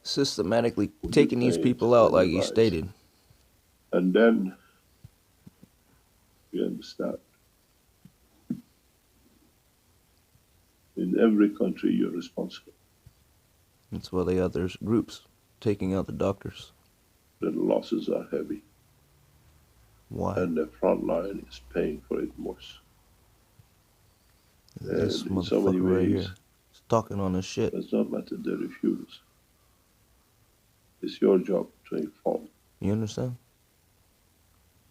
Speaker 2: Systematically taking these people out like you stated.
Speaker 3: And then we understand. In every country, you're responsible.
Speaker 2: That's why the others groups taking out the doctors.
Speaker 3: The losses are heavy.
Speaker 2: Why?
Speaker 3: And the front line is paying for it worse.
Speaker 2: This
Speaker 3: And in so many
Speaker 2: motherfucker right
Speaker 3: ways,
Speaker 2: here. He's talking on his shit.
Speaker 3: does not matter the refuse. It's your job to inform.
Speaker 2: You understand?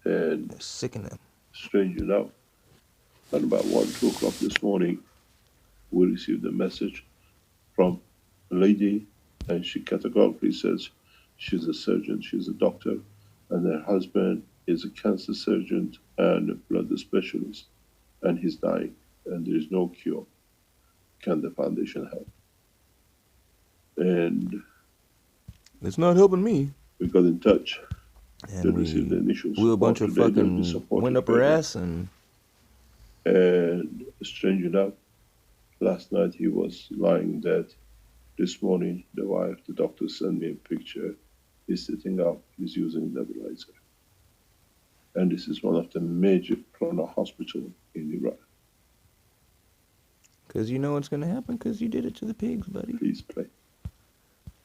Speaker 3: And
Speaker 2: They're sicking them.
Speaker 3: strange enough, at about 1, 2 o'clock this morning, we received a message from a lady, and she categorically says she's a surgeon, she's a doctor, and her husband is a cancer surgeon and a blood specialist, and he's dying, and there is no cure. Can the foundation help? And
Speaker 2: It's not helping me.
Speaker 3: we got in touch.
Speaker 2: And
Speaker 3: They received the initial
Speaker 2: blew a bunch of
Speaker 3: support today, they'll be
Speaker 2: fucking
Speaker 3: supported
Speaker 2: wind up her
Speaker 3: further.
Speaker 2: ass and
Speaker 3: And strange enough, last night he was lying dead. This morning, the wife, the doctor sent me a picture. He's sitting up, he's using a nebulizer. And this is one of the major corona hospitals in Iraq.
Speaker 2: because you know what's gonna happen because you did it to the pigs, buddy.
Speaker 3: Please pray.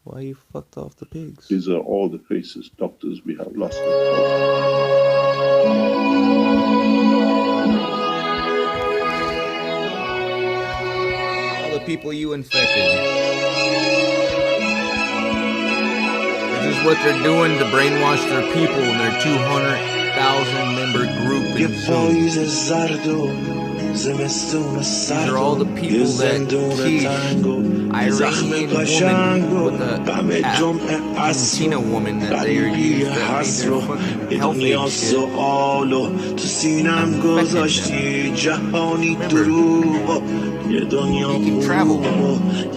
Speaker 2: Why you fucked off the pigs?
Speaker 3: These are all the faces, doctors we have lost.
Speaker 2: All the people you infected. This is what they're doing to brainwash their people and their 200,000 member group in Zoom. These are all the people that Kish, Iranian woman with the Argentina woman that they are used that made their fucking health aid shit. Remember, he can travel and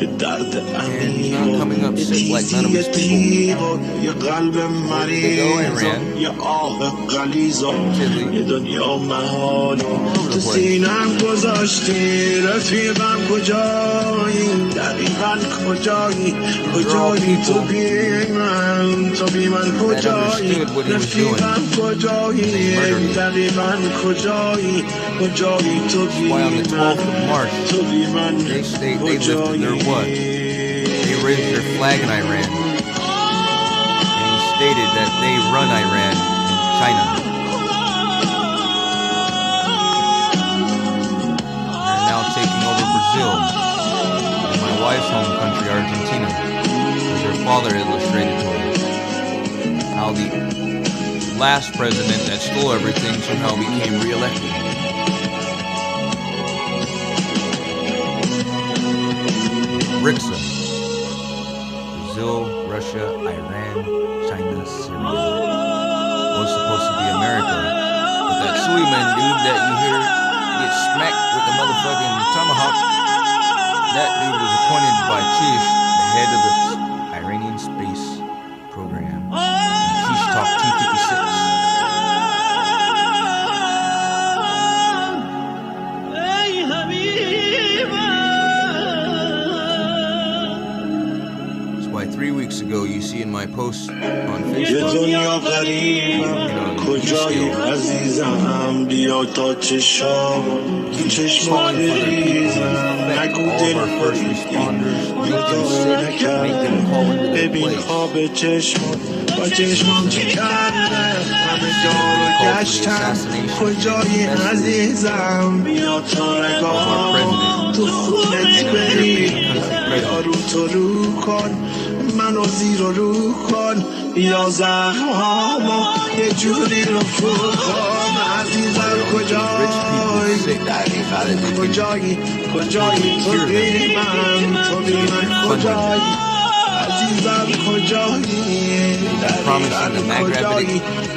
Speaker 2: he's not coming up sick like none of his people. Where did they go? Iran, Chile, all over the place.
Speaker 6: گذاشتی رفیقم کجایی دقیقا کجایی کجایی تو بی من کجایی رفیقم کجایی دقیقا کجایی کجایی تو بی من
Speaker 2: They lifted their what? They raised their flag in Iran. And he stated that they run Iran and China. They're now taking over Brazil. And my wife's home country, Argentina. As her father illustrated to her. How the last president that stole everything somehow became re-elected. BRICS, Brazil, Russia, Iran, China, Syria. Was supposed to be America. But that Suleiman dude that you hear get smacked with the motherfucking tomahawk, that dude was appointed by Kish, the head of the Iranian space program. And Kish Talk T-56. That's why 3 weeks ago you see in my post on Facebook,
Speaker 6: دنیا غریبم کجایی عزیزم بیا تا چشام چشمات ریزم نگو دل ببین خواب چشمات با چشمام چی کرده همه جا رو گشتم کجایی عزیزم بیا تا نگاه تو خونت بری یا رو تو رو کن منو زیر و رو کن یا زخمامو یه جوری رو فرو کن عزیزم کجایی دقیقا کجایی تو بی من کجایی عزیزم کجایی دقیقا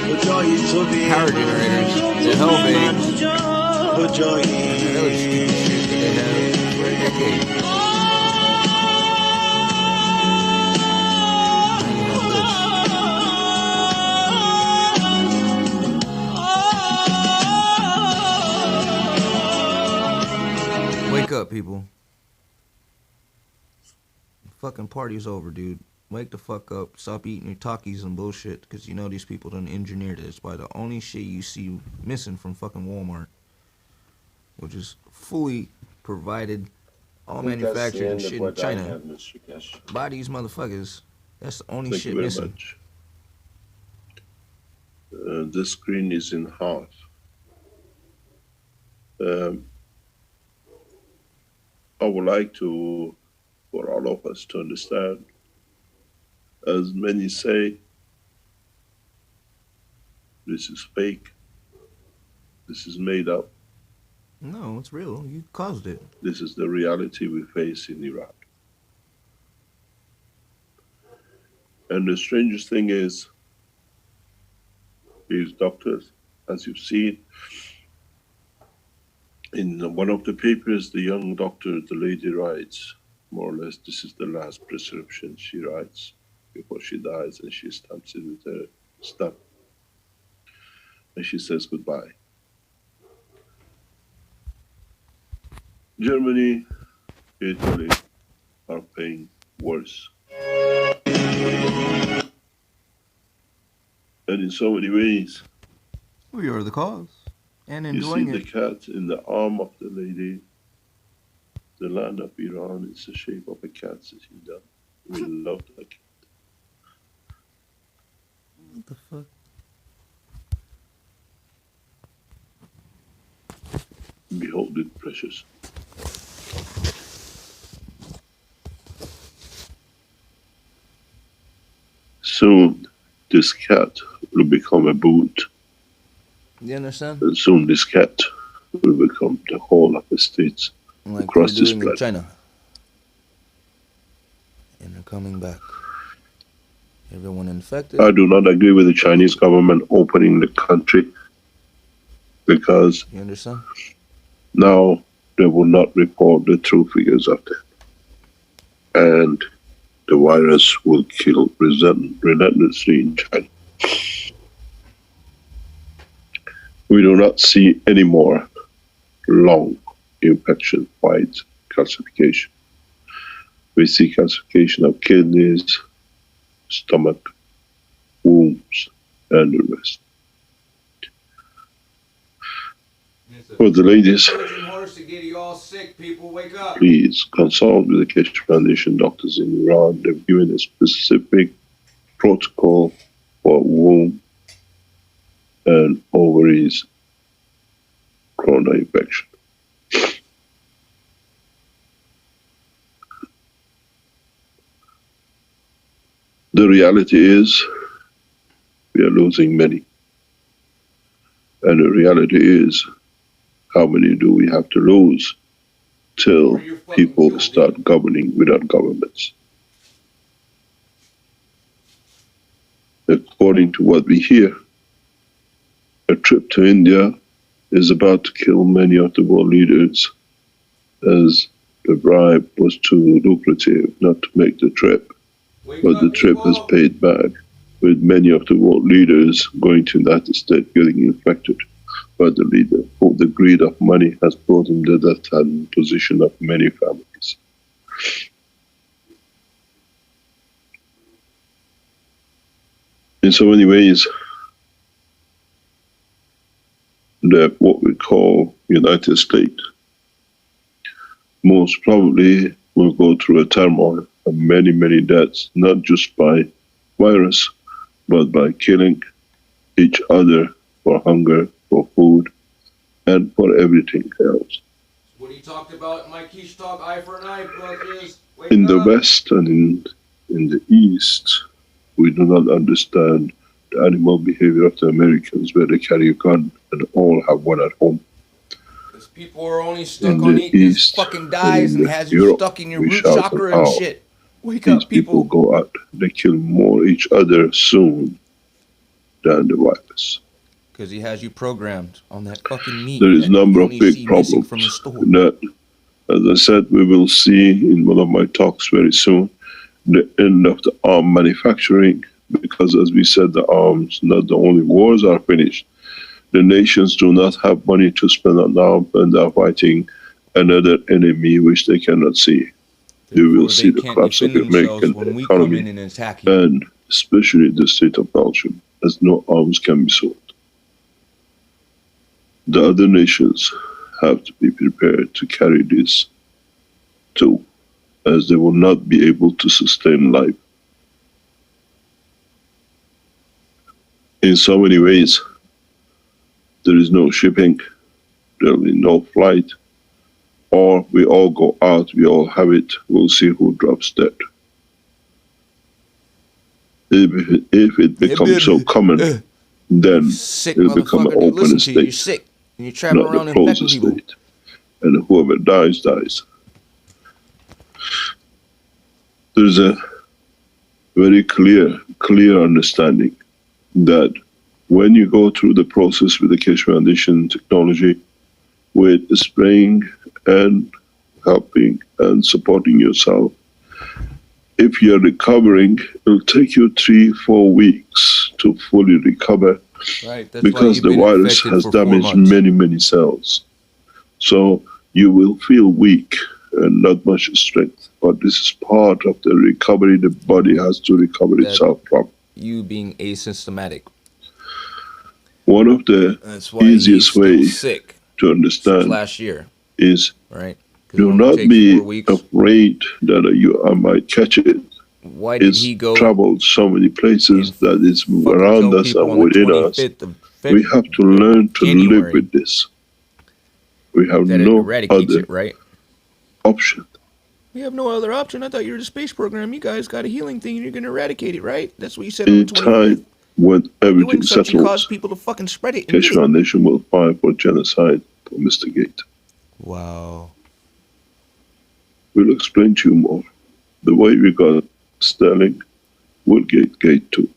Speaker 6: کجایی تو بی من کجایی
Speaker 2: Wake up, people. Fucking party's over, dude. Wake the fuck up. Stop eating your Takis and bullshit, because you know these people done engineered this by the only shit you see missing from fucking Walmart, which is fully provided, all manufactured and shit in China. Buy these motherfuckers. That's the only shit missing.
Speaker 3: The screen is in half. I would like to, for all of us to understand, as many say, this is fake, this is made up.
Speaker 2: No, it's real. You caused it.
Speaker 3: This is the reality we face in Iran. And the strangest thing is, these doctors, as you've seen, in one of the papers, the young doctor, the lady writes, more or less, this is the last prescription she writes before she dies, and she stamps it with her stamp. And she says goodbye. Germany, Italy are paying worse. And in so many ways,
Speaker 2: We are the cause. And
Speaker 3: you see
Speaker 2: enjoying
Speaker 3: the
Speaker 2: it.
Speaker 3: cat in the arm of the lady. The land of Iran is the shape of a cat sitting down. We love that cat.
Speaker 2: What the fuck?
Speaker 3: Behold it, precious. Soon, this cat will become a boot.
Speaker 2: You understand?
Speaker 3: And soon this cat will become the whole of the states
Speaker 2: Like
Speaker 3: across
Speaker 2: we're
Speaker 3: this
Speaker 2: doing in
Speaker 3: planet.
Speaker 2: China. And they're coming back. Everyone infected.
Speaker 3: I do not agree with the Chinese government opening the country because
Speaker 2: You understand?
Speaker 3: now they will not report the true figures of death. And the virus will kill relentlessly in China. We do not see any more long infection fight calcification. We see calcification of kidneys, stomach, wombs, and the rest. For the ladies, please consult with the Keshe Foundation doctors in Iran. They've given a specific protocol for womb and ovaries corona infection. The reality is we are losing many. And the reality is, how many do we have to lose till people start governing without governments? According to what we hear, a trip to India is about to kill many of the world leaders, as the bribe was too lucrative not to make the trip. But the trip has paid back, with many of the world leaders going to the United States getting infected by the leader. For the greed of money has brought him to the death position of many families. In so many ways, that what we call United States most probably will go through a turmoil of many, many deaths, not just by virus, but by killing each other for hunger, for food, and for everything else.
Speaker 2: What he talked about in my Quiche Talk Eye for an Eye book is
Speaker 3: In the West and in the East, we do not understand the animal behavior of the Americans, where they carry a gun and all have one at home.
Speaker 2: Because people are only stuck
Speaker 3: In
Speaker 2: on
Speaker 3: the
Speaker 2: eating his
Speaker 3: East
Speaker 2: fucking dies and
Speaker 3: and in
Speaker 2: has you
Speaker 3: Europe,
Speaker 2: stuck in your
Speaker 3: we
Speaker 2: root
Speaker 3: shout
Speaker 2: chakra
Speaker 3: them
Speaker 2: and
Speaker 3: out.
Speaker 2: shit. Wake
Speaker 3: These
Speaker 2: up,
Speaker 3: people go out, they kill more each other soon than the virus.
Speaker 2: Because he has you programmed on that fucking meat.
Speaker 3: There is a
Speaker 2: that
Speaker 3: number
Speaker 2: you
Speaker 3: of
Speaker 2: only
Speaker 3: big
Speaker 2: see missing
Speaker 3: problems
Speaker 2: from the store.
Speaker 3: that, as I said, we will see in one of my talks very soon, the end of the arm manufacturing, because as we said, the arms, not the only wars are finished. The nations do not have money to spend on arms, and they're fighting another enemy which they cannot see. You will see the collapse of the American economy, and especially the state of Belgium, as no arms can be sold. The other nations have to be prepared to carry this too, as they will not be able to sustain life. In so many ways, there is no shipping, there will be no flight, or we all go out, we all have it, we'll see who drops dead. If it becomes so common, then it'll become an open state,
Speaker 2: you're sick, and you're traveling
Speaker 3: not
Speaker 2: around
Speaker 3: a closed
Speaker 2: infecting people.
Speaker 3: state. And whoever dies, dies. There's a very clear understanding that when you go through the process with the Keshe Foundation technology, with spraying and helping and supporting yourself, if you're recovering, it'll take you 3-4 weeks to fully recover,
Speaker 2: Right, that's
Speaker 3: because the virus has damaged many cells. So you will feel weak and not much strength, but this is part of the recovery the body has to recover itself from.
Speaker 2: You being asymptomatic.
Speaker 3: One of the easiest ways
Speaker 2: sick
Speaker 3: to understand
Speaker 2: last year
Speaker 3: is
Speaker 2: right.
Speaker 3: do not be afraid that I might catch it.
Speaker 2: Why did he go
Speaker 3: traveled so many places that is around us and within us. We have to learn to live with this. We have no other option.
Speaker 2: We have no other option. I thought you were the space program. You guys got a healing thing and you're going to eradicate it, right? That's what you said on the 25th.
Speaker 3: Time when everything settles,
Speaker 2: cause people to fucking spread it.
Speaker 3: Keshe Foundation will file for genocide for Mr. Gate.
Speaker 2: Wow.
Speaker 3: We'll explain to you more. The way we got Sterling will get Gate too.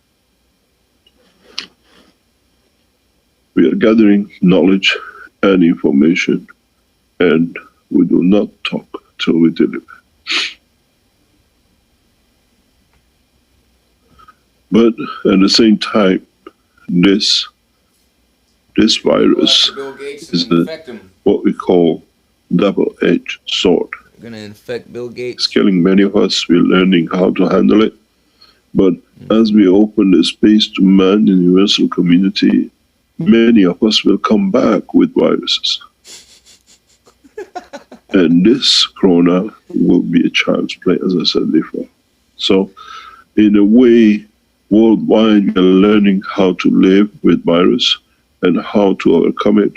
Speaker 3: We are gathering knowledge and information, and we do not talk till we deliver. But at the same time, this virus is what we call double-edged sword.
Speaker 2: We're gonna infect Bill Gates.
Speaker 3: It's killing many of us. We're learning how to handle it. But as we open the space to man in the universal community, many of us will come back with viruses. And this corona will be a child's play, as I said before. So, in a way, worldwide, we are learning how to live with virus and how to overcome it.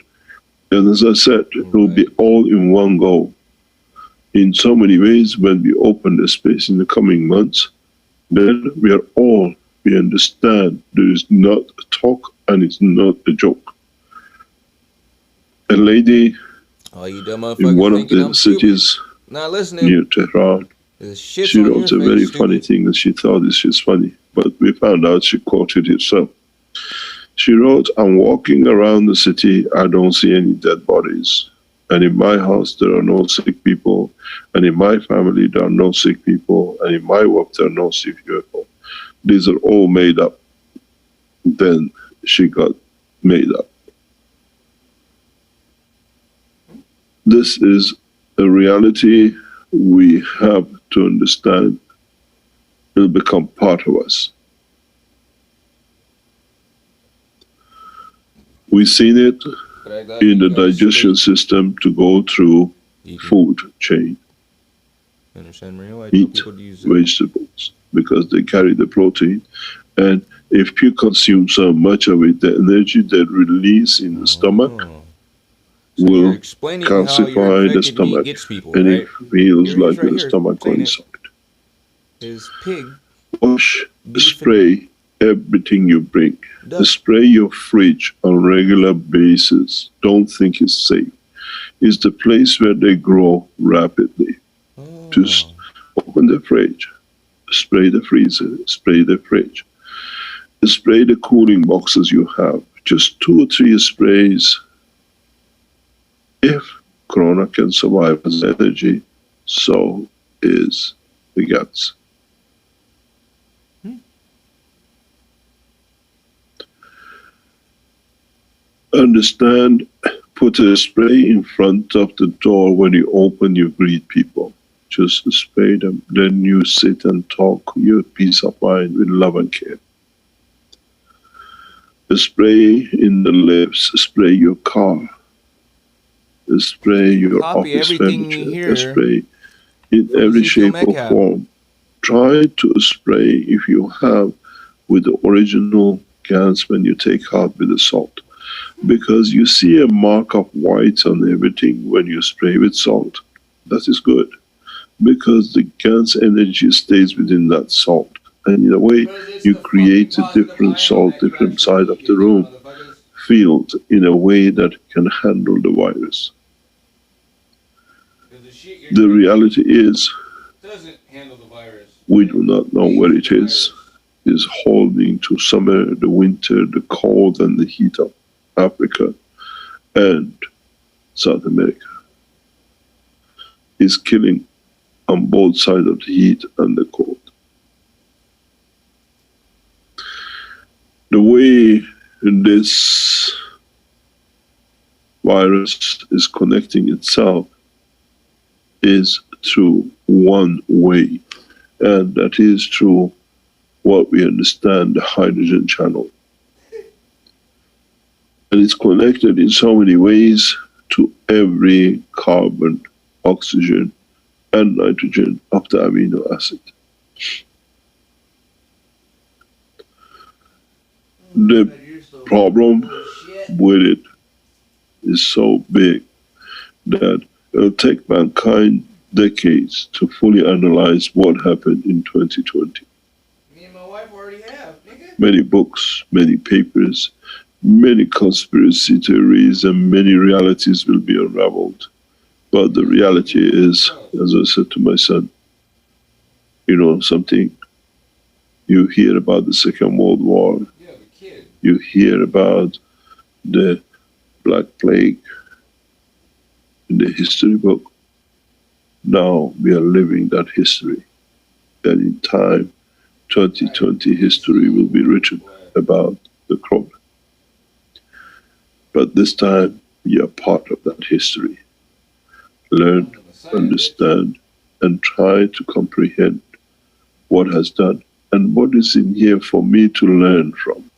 Speaker 3: And as I said, it will be all in one go. In so many ways, when we open the space in the coming months, then we understand there is not a talk and it's not a joke. A lady in one of the cities near Tehran, she wrote a very funny thing and she thought this is funny, but we found out she quoted herself. She wrote, "I'm walking around the city, I don't see any dead bodies. And in my house, there are no sick people. And in my family, there are no sick people. And in my work, there are no sick people. These are all made up." Then she got made up. This is a reality we have to understand. It'll become part of us. We've seen it in the digestion system to go through food chain. Eat vegetables because they carry the protein, and if you consume so much of it, the energy they release in the stomach
Speaker 2: you're
Speaker 3: will
Speaker 2: explaining how your
Speaker 3: calcify the
Speaker 2: infected meat
Speaker 3: stomach,
Speaker 2: gets people,
Speaker 3: and
Speaker 2: right?
Speaker 3: it feels
Speaker 2: Here it is
Speaker 3: like
Speaker 2: right
Speaker 3: the
Speaker 2: here,
Speaker 3: stomach
Speaker 2: saying
Speaker 3: going
Speaker 2: it.
Speaker 3: inside.
Speaker 2: Is pig
Speaker 3: Wash,
Speaker 2: beef
Speaker 3: spray everything you bring.
Speaker 2: and duck.
Speaker 3: Spray your fridge on regular basis. Don't think it's safe. It's the place where they grow rapidly. Just open the fridge, spray the freezer, spray the fridge, spray the cooling boxes you have. Just 2 or 3 sprays. If Corona can survive as energy, so is the guts. Understand, put a spray in front of the door when you open, you greet people. Just spray them, then you sit and talk your peace of mind with love and care. Spray in the lips, spray your car, spray your
Speaker 2: Copy
Speaker 3: office
Speaker 2: everything you
Speaker 3: furniture,
Speaker 2: hear
Speaker 3: spray in
Speaker 2: from
Speaker 3: every
Speaker 2: Ezekiel
Speaker 3: shape or
Speaker 2: Metcalf.
Speaker 3: form. Try to spray, if you have, with the original cans when you take out with the salt. Because you see a mark of white on everything when you spray with salt. That is good. Because the gas energy stays within that salt. And in a way, you create a different salt, different side of the room, field in a way that can handle the virus. The reality is, we do not know where it is. It's holding to summer, the winter, the cold and the heat of Africa and South America. It's killing on both sides of the heat and the cold. The way this virus is connecting itself is through one way, and that is through what we understand the hydrogen channel. And it's connected in so many ways to every carbon, oxygen, and nitrogen of the amino acid. The problem with it is so big that it'll take mankind decades to fully analyze what happened in 2020.
Speaker 2: Me and my wife already have, nigga.
Speaker 3: Many books, many papers, many conspiracy theories, and many realities will be unraveled. But the reality is, as I said to my son, you know something? You hear about the Second World War.
Speaker 2: Yeah, the kid.
Speaker 3: You hear about the Black Plague in the history book. Now we are living that history. And in time, 2020 history will be written about the corona. But this time, we are part of that history. Learn, understand, and try to comprehend what has done and what is in here for me to learn from.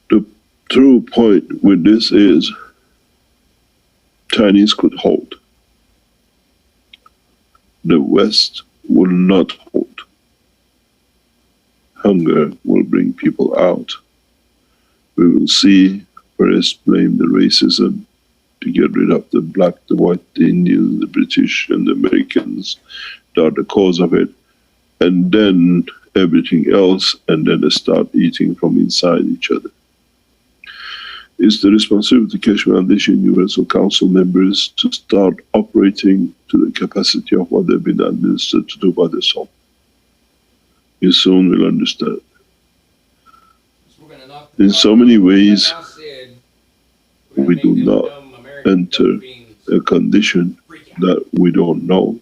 Speaker 3: The true point with this is Chinese could hold. The West will not hold. Hunger will bring people out. We will see first blame the racism to get rid of the black, the white, the Indians, the British, and the Americans that are the cause of it, and then everything else, and then they start eating from inside each other. It's the responsibility of the Keshe Foundation Universal Council members to start operating to the capacity of what they've been administered to do by the soul. You soon will understand. In so many ways, we do not enter a condition that we don't know.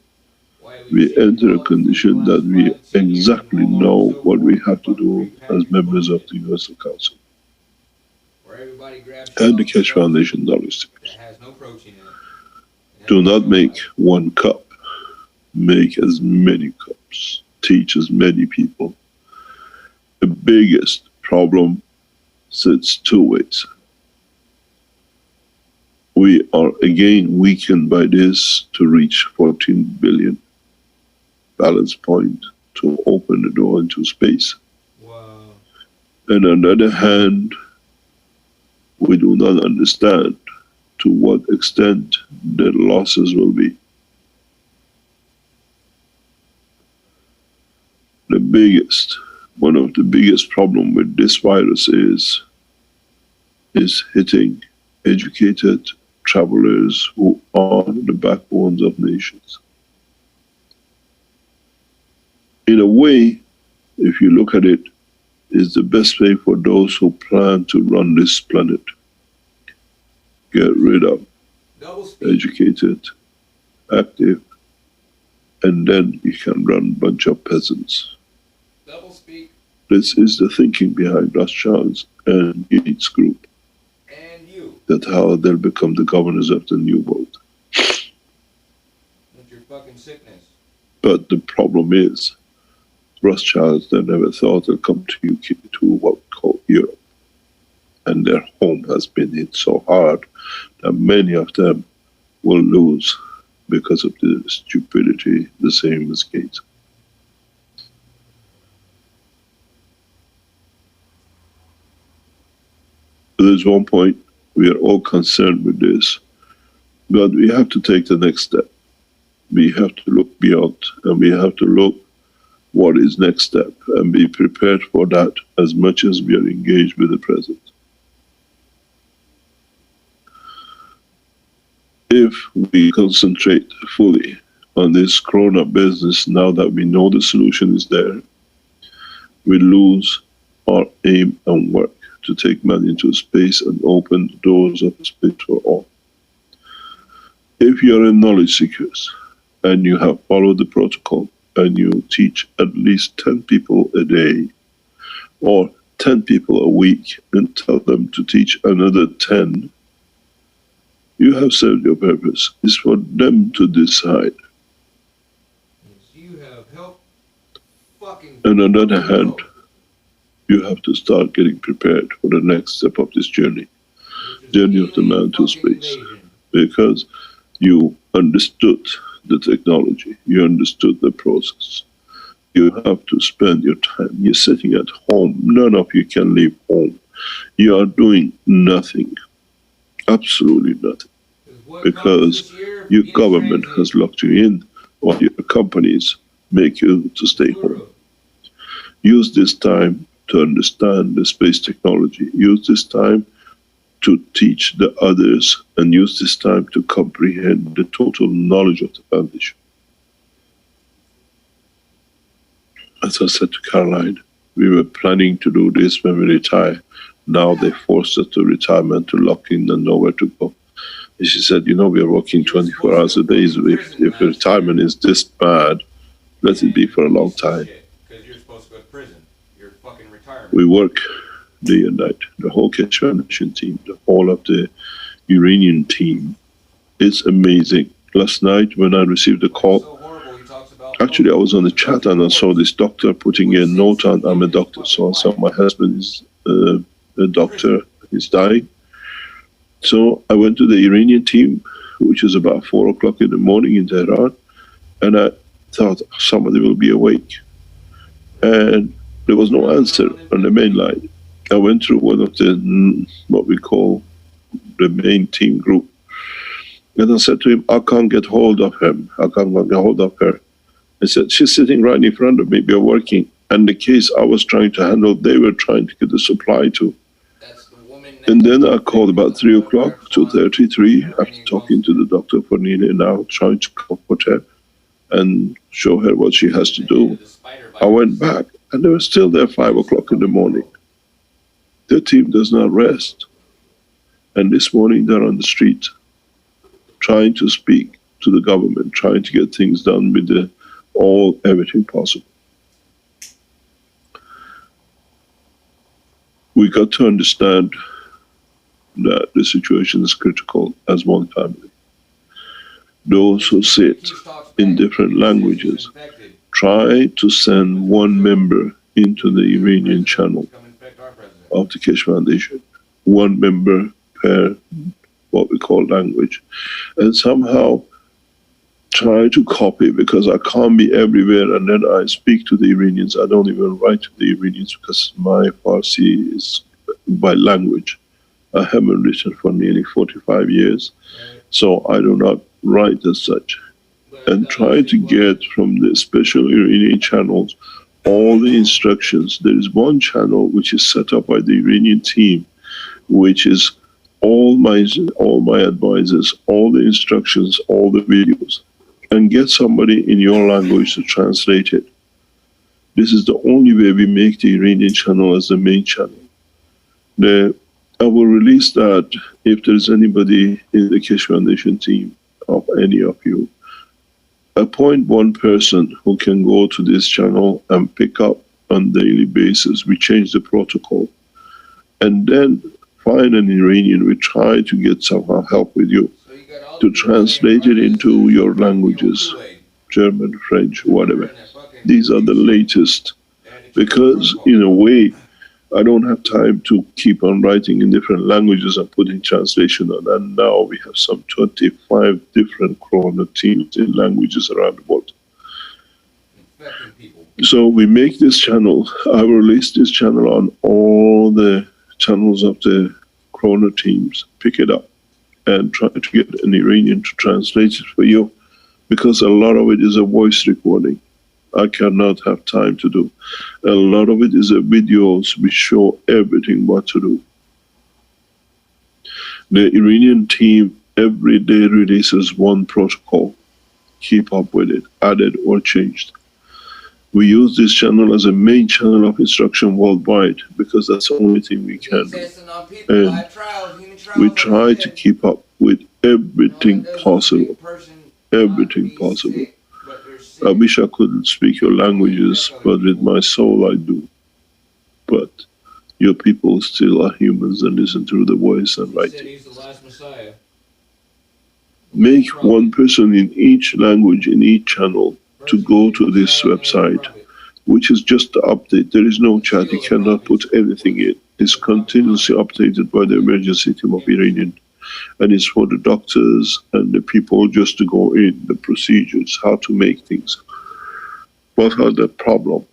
Speaker 3: We enter a condition that we exactly know what we have to do as members of the Universal Council. And the Keshe Foundation dollar stickers. Do not make one cup. Make as many cups. Teach as many people. The biggest problem sits two ways. We are again weakened by this to reach 14 billion balance point to open the door into space.
Speaker 2: Wow.
Speaker 3: And on the other hand, we do not understand to what extent the losses will be. One of the biggest problem with this virus is hitting educated travelers who are the backbones of nations. In a way, if you look at it, is the best way for those who plan to run this planet. Get rid of educated, active, and then you can run a bunch of peasants. This is the thinking behind Rothschild's and Gates Group.
Speaker 2: And you.
Speaker 3: That how they'll become the governors of the new world.
Speaker 2: That's your fucking sickness.
Speaker 3: But the problem is, Rothschilds, they never thought they'll come to UK, to what we call Europe. And their home has been hit so hard that many of them will lose because of the stupidity, the same as Gates. There's one point, we are all concerned with this, but we have to take the next step. We have to look beyond, and we have to look what is next step and be prepared for that as much as we are engaged with the present. If we concentrate fully on this corona business now that we know the solution is there, we lose our aim and work to take man into space and open the doors of space for all. If you are a knowledge seekers and you have followed the protocol and you teach at least 10 people a day or 10 people a week and tell them to teach another 10, you have served your purpose. It's for them to decide.
Speaker 2: You have helped fucking.
Speaker 3: And on the other hand, you have to start getting prepared for the next step of this journey of the man to space. Because you understood the technology, you understood the process. You have to spend your time. You're sitting at home. None of you can leave home. You are doing nothing, absolutely nothing, because your government has locked you in, or your companies make you to stay home. Use this time to understand the space technology. Use this time to teach the others, and use this time to comprehend the total knowledge of the foundation. As I said to Caroline, we were planning to do this when we retire. Now they forced us to retirement, to lock in and nowhere to go. And she said, you know, we are working 24 hours a day. If retirement is this bad, let it be for a long time. We work day and night. The whole Keshe Foundation team, the whole of the Iranian team. It's amazing. Last night when I received the call, actually I was on the chat and I saw this doctor putting a note on, I'm a doctor. So I saw my husband is a doctor, he's dying. So I went to the Iranian team, which is about 4 o'clock in the morning in Tehran, and I thought somebody will be awake. And there was no answer on the main line. I went through one of the, what we call the main team group. And I said to him, I can't get hold of him. I can't get hold of her. I said, she's sitting right in front of me. We are working. And the case I was trying to handle, they were trying to get the supply to. And then I called about 3 o'clock, 2:33, after talking to the doctor for nearly an hour, trying to comfort her and show her what she has to do. I went back, and they were still there 5 o'clock in the morning. The team does not rest. And this morning they're on the street trying to speak to the government, trying to get things done with everything possible. We got to understand that the situation is critical as one family. Those who sit in different languages try to send one member into the Iranian channel of the Keshe Foundation, one member per what we call language, and somehow try to copy, because I can't be everywhere and then I speak to the Iranians. I don't even write to the Iranians because my Farsi is by language I haven't written for nearly 45 years, so I do not write as such. And try to get from the special Iranian channels all the instructions. There is one channel which is set up by the Iranian team, which is all my advisors, all the instructions, all the videos, and get somebody in your language to translate it. This is the only way we make the Iranian channel as the main channel. I will release that if there's anybody in the Keshe Foundation team of any of you. Appoint one person who can go to this channel and pick up on daily basis. We change the protocol. And then find an Iranian. We try to get somehow help with you to translate it into your languages, German, French, whatever. These are the latest. Because in a way, I don't have time to keep on writing in different languages and putting translation on. And now we have some 25 different Corona teams in languages around the world. So we make this channel. I will release this channel on all the channels of the Corona teams. Pick it up and try to get an Iranian to translate it for you, because a lot of it is a voice recording. I cannot have time to do. A lot of it is a videos which show everything what to do. The Iranian team every day releases one protocol. Keep up with it, added or changed. We use this channel as a main channel of instruction worldwide because that's the only thing we can do. And we try to keep up with everything possible. Everything possible. I wish I could speak your languages, but with my soul I do. But your people still are humans and listen through the voice and writing. Make one person in each language, in each channel, to go to this website, which is just the update. There is no chat. You cannot put anything in. It's continuously updated by the emergency team of Iranian. And it's for the doctors and the people just to go in, the procedures, how to make things. What are the problems?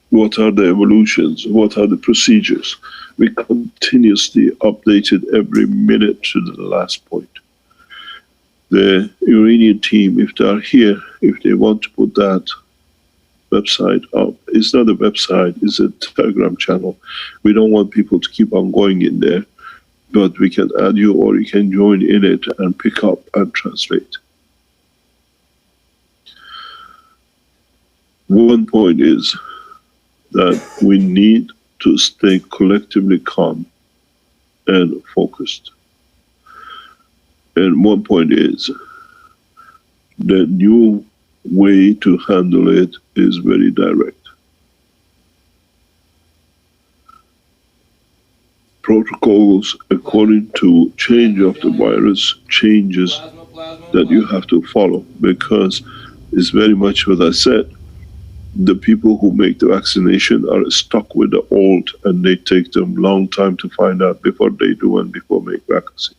Speaker 3: What are the evolutions? What are the procedures? We continuously update it every minute to the last point. The Iranian team, if they are here, if they want to put that website up, it's not a website, it's a Telegram channel. We don't want people to keep on going in there, but we can add you or you can join in it and pick up and translate. One point is that we need to stay collectively calm and focused. And one point is the new way to handle it is very direct. Protocols according to change of the virus, changes that you have to follow, because it's very much what I said. The people who make the vaccination are stuck with the old, and they take them long time to find out before they do and before make vaccine.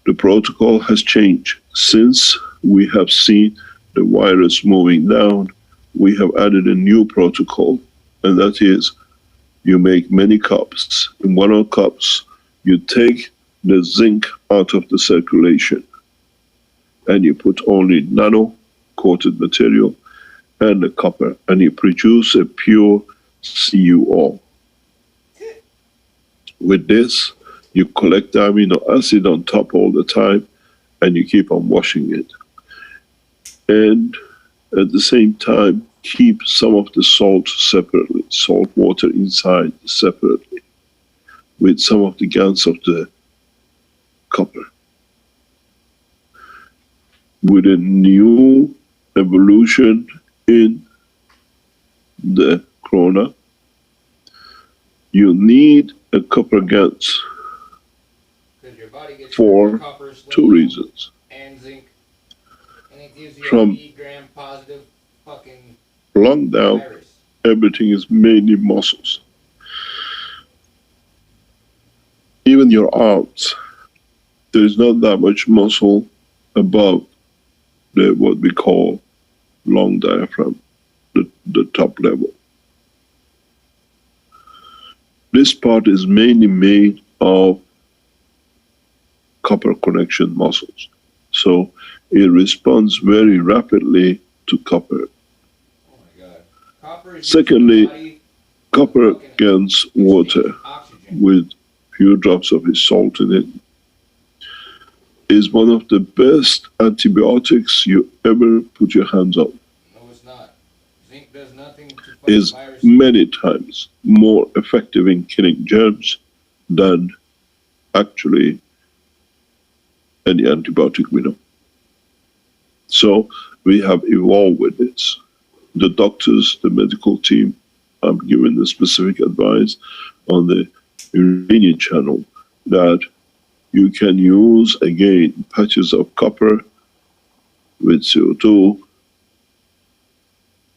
Speaker 3: The protocol has changed. Since we have seen the virus moving down, we have added a new protocol, and that is you make many cups. In one of the cups, you take the zinc out of the circulation, and you put only nano-coated material and the copper, and you produce a pure CuO. With this, you collect the amino acid on top all the time, and you keep on washing it. And at the same time, keep some of the salt separately, salt water inside separately, with some of the gans of the copper. With a new evolution in the corona, you need a copper gans for two reasons. From lung down, everything is mainly muscles. Even your arms, there is not that much muscle above the what we call lung diaphragm, the top level. This part is mainly made of copper connection muscles. So it responds very rapidly to copper. Secondly, copper gains water with few drops of its salt in it. Is one of the best antibiotics you ever put your hands on.
Speaker 2: No, it's not. Zinc does nothing to fight
Speaker 3: Is
Speaker 2: viruses.
Speaker 3: many times more effective in killing germs than actually any antibiotic we know. So we have evolved with this. The doctors, the medical team, I'm giving the specific advice on the Iranian channel that you can use again patches of copper with CO2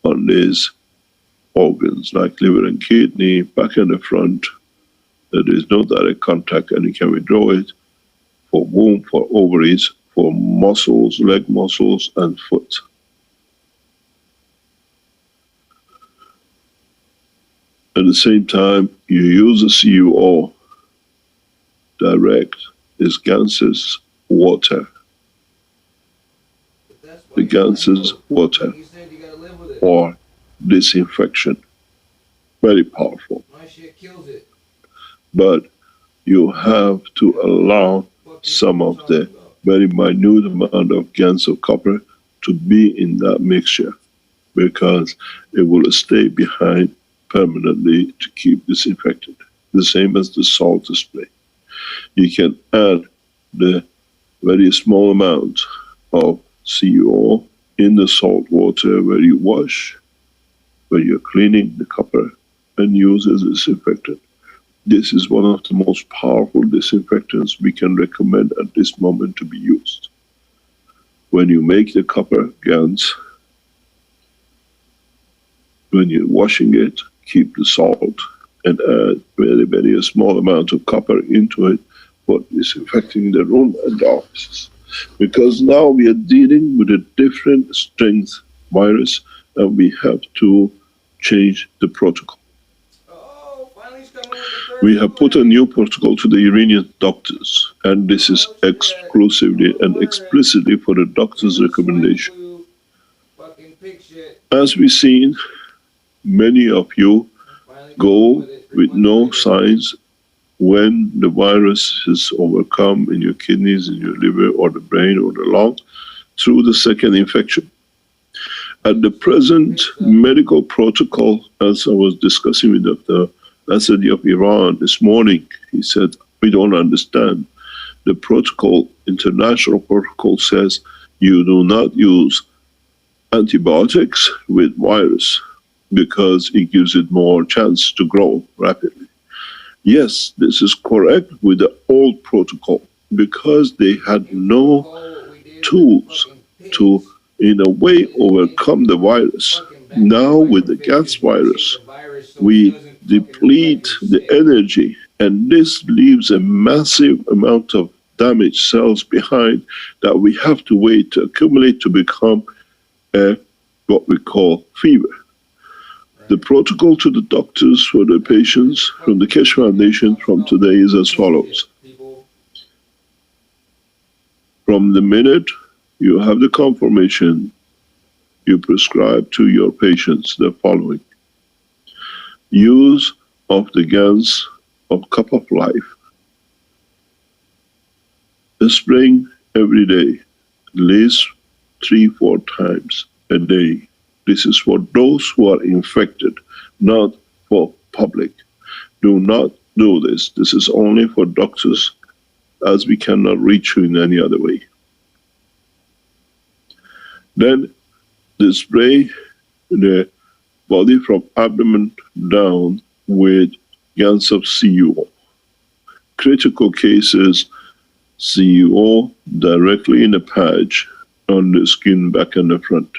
Speaker 3: on these organs like liver and kidney, back and the front. There is no direct contact and you can withdraw it for womb, for ovaries, for muscles, leg muscles, and foot. At the same time, you use the CUO direct, is gases water. The gases water or disinfection. Very powerful.
Speaker 2: My shit kills it.
Speaker 3: But you have to allow some of the very minute amount of GANs of copper to be in that mixture because it will stay behind permanently to keep disinfected. The same as the salt spray. You can add the very small amount of CuO in the salt water where you wash, where you're cleaning the copper and use as a disinfectant. This is one of the most powerful disinfectants we can recommend at this moment to be used. When you make the copper GANs, when you're washing it, keep the salt and add very, very small amount of copper into it for disinfecting the room and the offices. Because now we are dealing with a different strength virus and we have to change the protocol. We have put a new protocol to the Iranian doctors, and this is exclusively and explicitly for the doctor's recommendation. As we've seen, many of you go with no signs when the virus is overcome in your kidneys, in your liver, or the brain, or the lung, through the second infection. At the present medical protocol, as I was discussing with Dr. Asadi of Iran this morning, he said, we don't understand. The protocol, international protocol says you do not use antibiotics with virus because it gives it more chance to grow rapidly. Yes, this is correct with the old protocol because they had no tools to, in a way, overcome the virus. Now with the GAS virus, we deplete the energy, and this leaves a massive amount of damaged cells behind that we have to wait to accumulate to become what we call fever. The protocol to the doctors for the patients from the Keshe Foundation from today is as follows. From the minute you have the confirmation, you prescribe to your patients the following. Use of the GANs of Cup of Life. Spraying every day, at least 3-4 times a day. This is for those who are infected, not for public. Do not do this. This is only for doctors, as we cannot reach you in any other way. Then they spray the body from abdomen down with GANs of CuO. Critical cases, CuO directly in a patch on the skin back and the front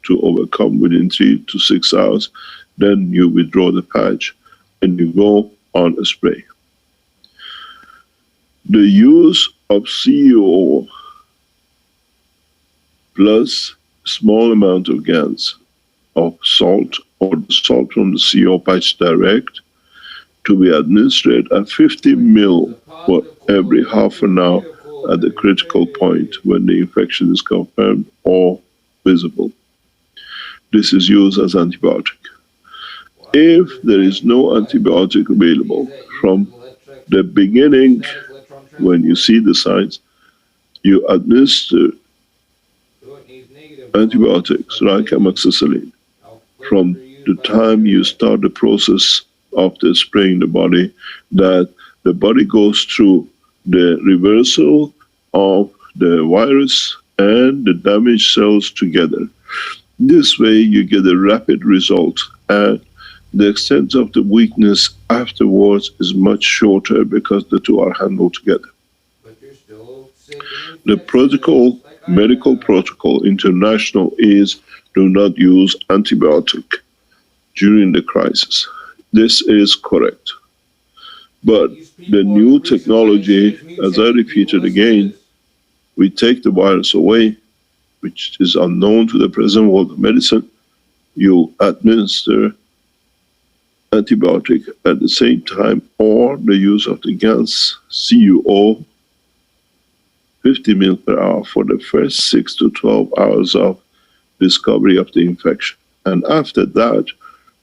Speaker 3: to overcome within 3 to 6 hours. Then you withdraw the patch and you go on a spray. The use of CuO plus small amount of GANs of salt or the salt from the CO patch direct to be administered at 50 ml for every half an hour at the critical point when the infection is confirmed or visible. This is used as antibiotic. If there is no antibiotic available from the beginning, when you see the signs, you administer antibiotics like amoxicillin from the time you start the process of the spraying the body, that the body goes through the reversal of the virus and the damaged cells together. This way you get a rapid result, and the extent of the weakness afterwards is much shorter because the two are handled together. The protocol, medical protocol international, is do not use antibiotic during the crisis. This is correct. But the new technology, as I repeated again, we take the virus away, which is unknown to the present world of medicine. You administer antibiotic at the same time, or the use of the GANS CUO 50 ml per hour for the first 6 to 12 hours of discovery of the infection. And after that,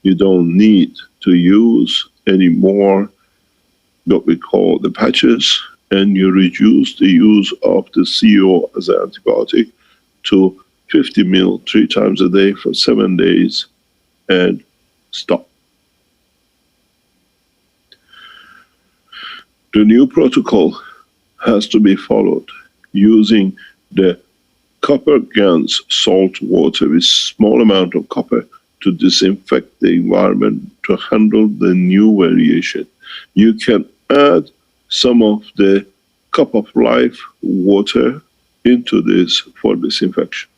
Speaker 3: you don't need to use any more what we call the patches, and you reduce the use of the CUO as an antibiotic to 50 ml 3 times a day for 7 days and stop. The new protocol has to be followed using the copper GANS salt water with small amount of copper to disinfect the environment to handle the new variation. You can add some of the cup of life water into this for disinfection.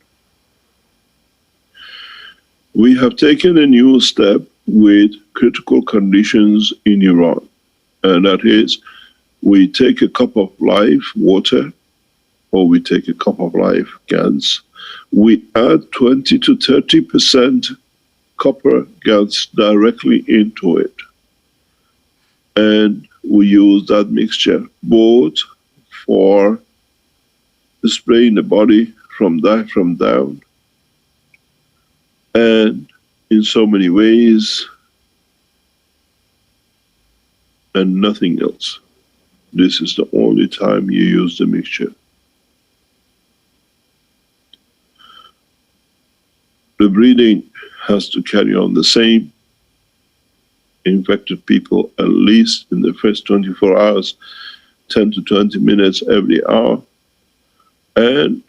Speaker 3: We have taken a new step with critical conditions in Iran, and that is we take a cup of life water, or we take a cup of life GANS. We add 20 to 30% copper GANS directly into it. And we use that mixture both for spraying the body from diaphragm down, and in so many ways, and nothing else. This is the only time you use the mixture. The breathing has to carry on the same. Infected people, at least in the first 24 hours, 10 to 20 minutes every hour. And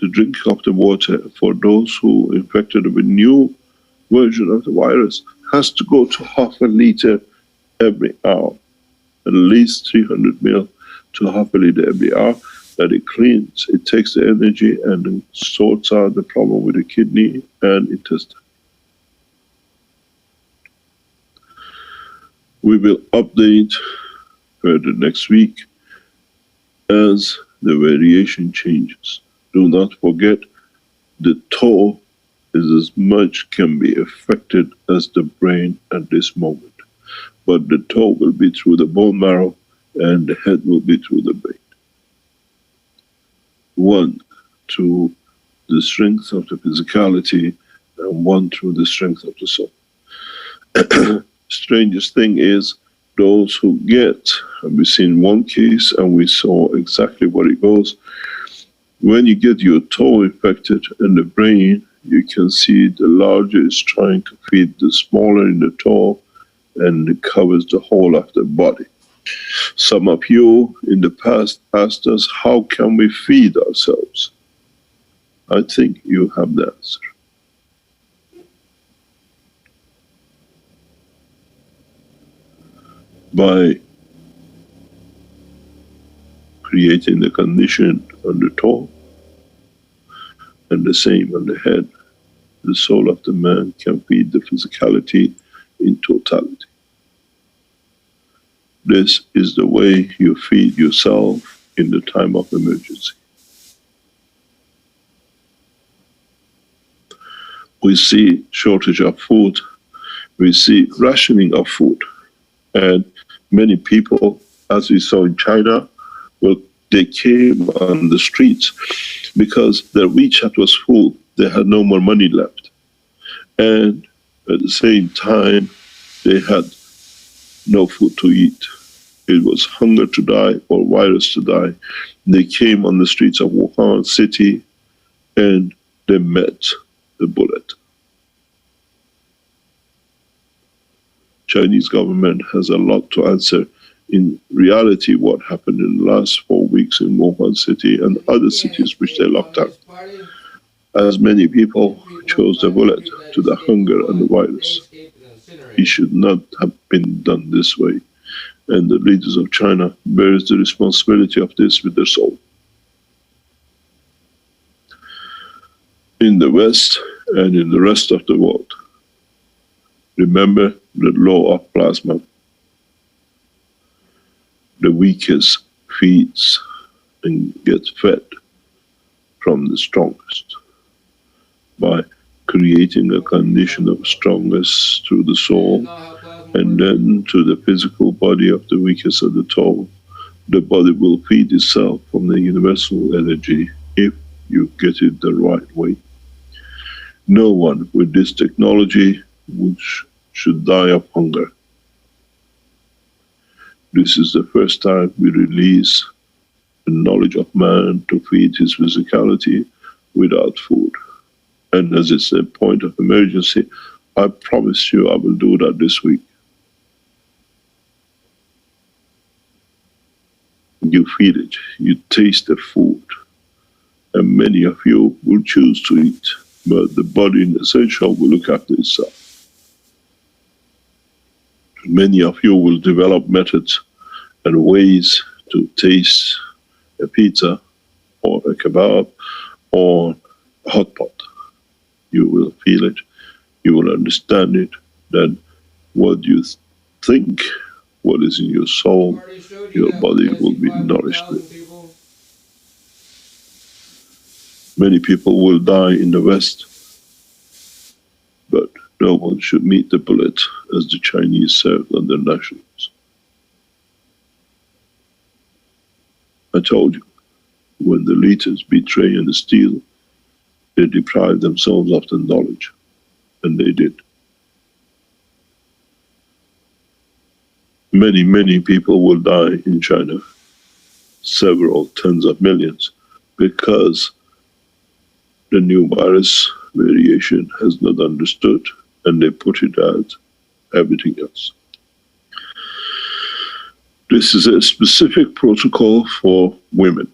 Speaker 3: the drinking of the water for those who infected with new version of the virus has to go to half a liter every hour, at least 300 ml to half a liter every hour. That it cleans, it takes the energy and then sorts out the problem with the kidney and intestine. We will update further next week as the variation changes. Do not forget, the toe is as much can be affected as the brain at this moment. But the toe will be through the bone marrow and the head will be through the brain. One through the strength of the physicality and one through the strength of the soul. Strangest thing is those who get, and we've seen one case and we saw exactly what it goes. When you get your toe infected in the brain, you can see the larger is trying to feed the smaller in the toe, and it covers the whole of the body. Some of you in the past asked us, how can we feed ourselves? I think you have the answer. By creating the condition on the toe and the same on the head, the soul of the man can feed the physicality in totality. This is the way you feed yourself in the time of emergency. We see shortage of food. We see rationing of food. And many people, as we saw in China, well, they came on the streets because their WeChat was full. They had no more money left. And at the same time, they had no food to eat. It was hunger to die or virus to die. They came on the streets of Wuhan city and they met the bullet. Chinese government has a lot to answer. In reality, what happened in the last 4 weeks in Wuhan city and other cities which they locked down, as many people chose the bullet to the hunger and the virus. It should not have been done this way. And the leaders of China bears the responsibility of this with their soul. In the West and in the rest of the world, remember the law of plasma. The weakest feeds and gets fed from the strongest by creating a condition of strongest through the soul and then to the physical body of the weakest of the tall. The body will feed itself from the universal energy if you get it the right way. No one with this technology should die of hunger. This is the first time we release the knowledge of man to feed his physicality without food. And as it's a point of emergency, I promise you I will do that this week. You feed it, you taste the food, and many of you will choose to eat, but the body in essential will look after itself. Many of you will develop methods and ways to taste a pizza or a kebab or a hot pot. You will feel it, you will understand it, that what you think, what is in your soul, your body will be nourished with. Many people will die in the West, but no one should meet the bullet as the Chinese served on their nationals. I told you, when the leaders betray and steal, they deprive themselves of the knowledge, and they did. Many, many people will die in China, several tens of millions, because the new virus variation has not understood, and they put it as everything else. This is a specific protocol for women,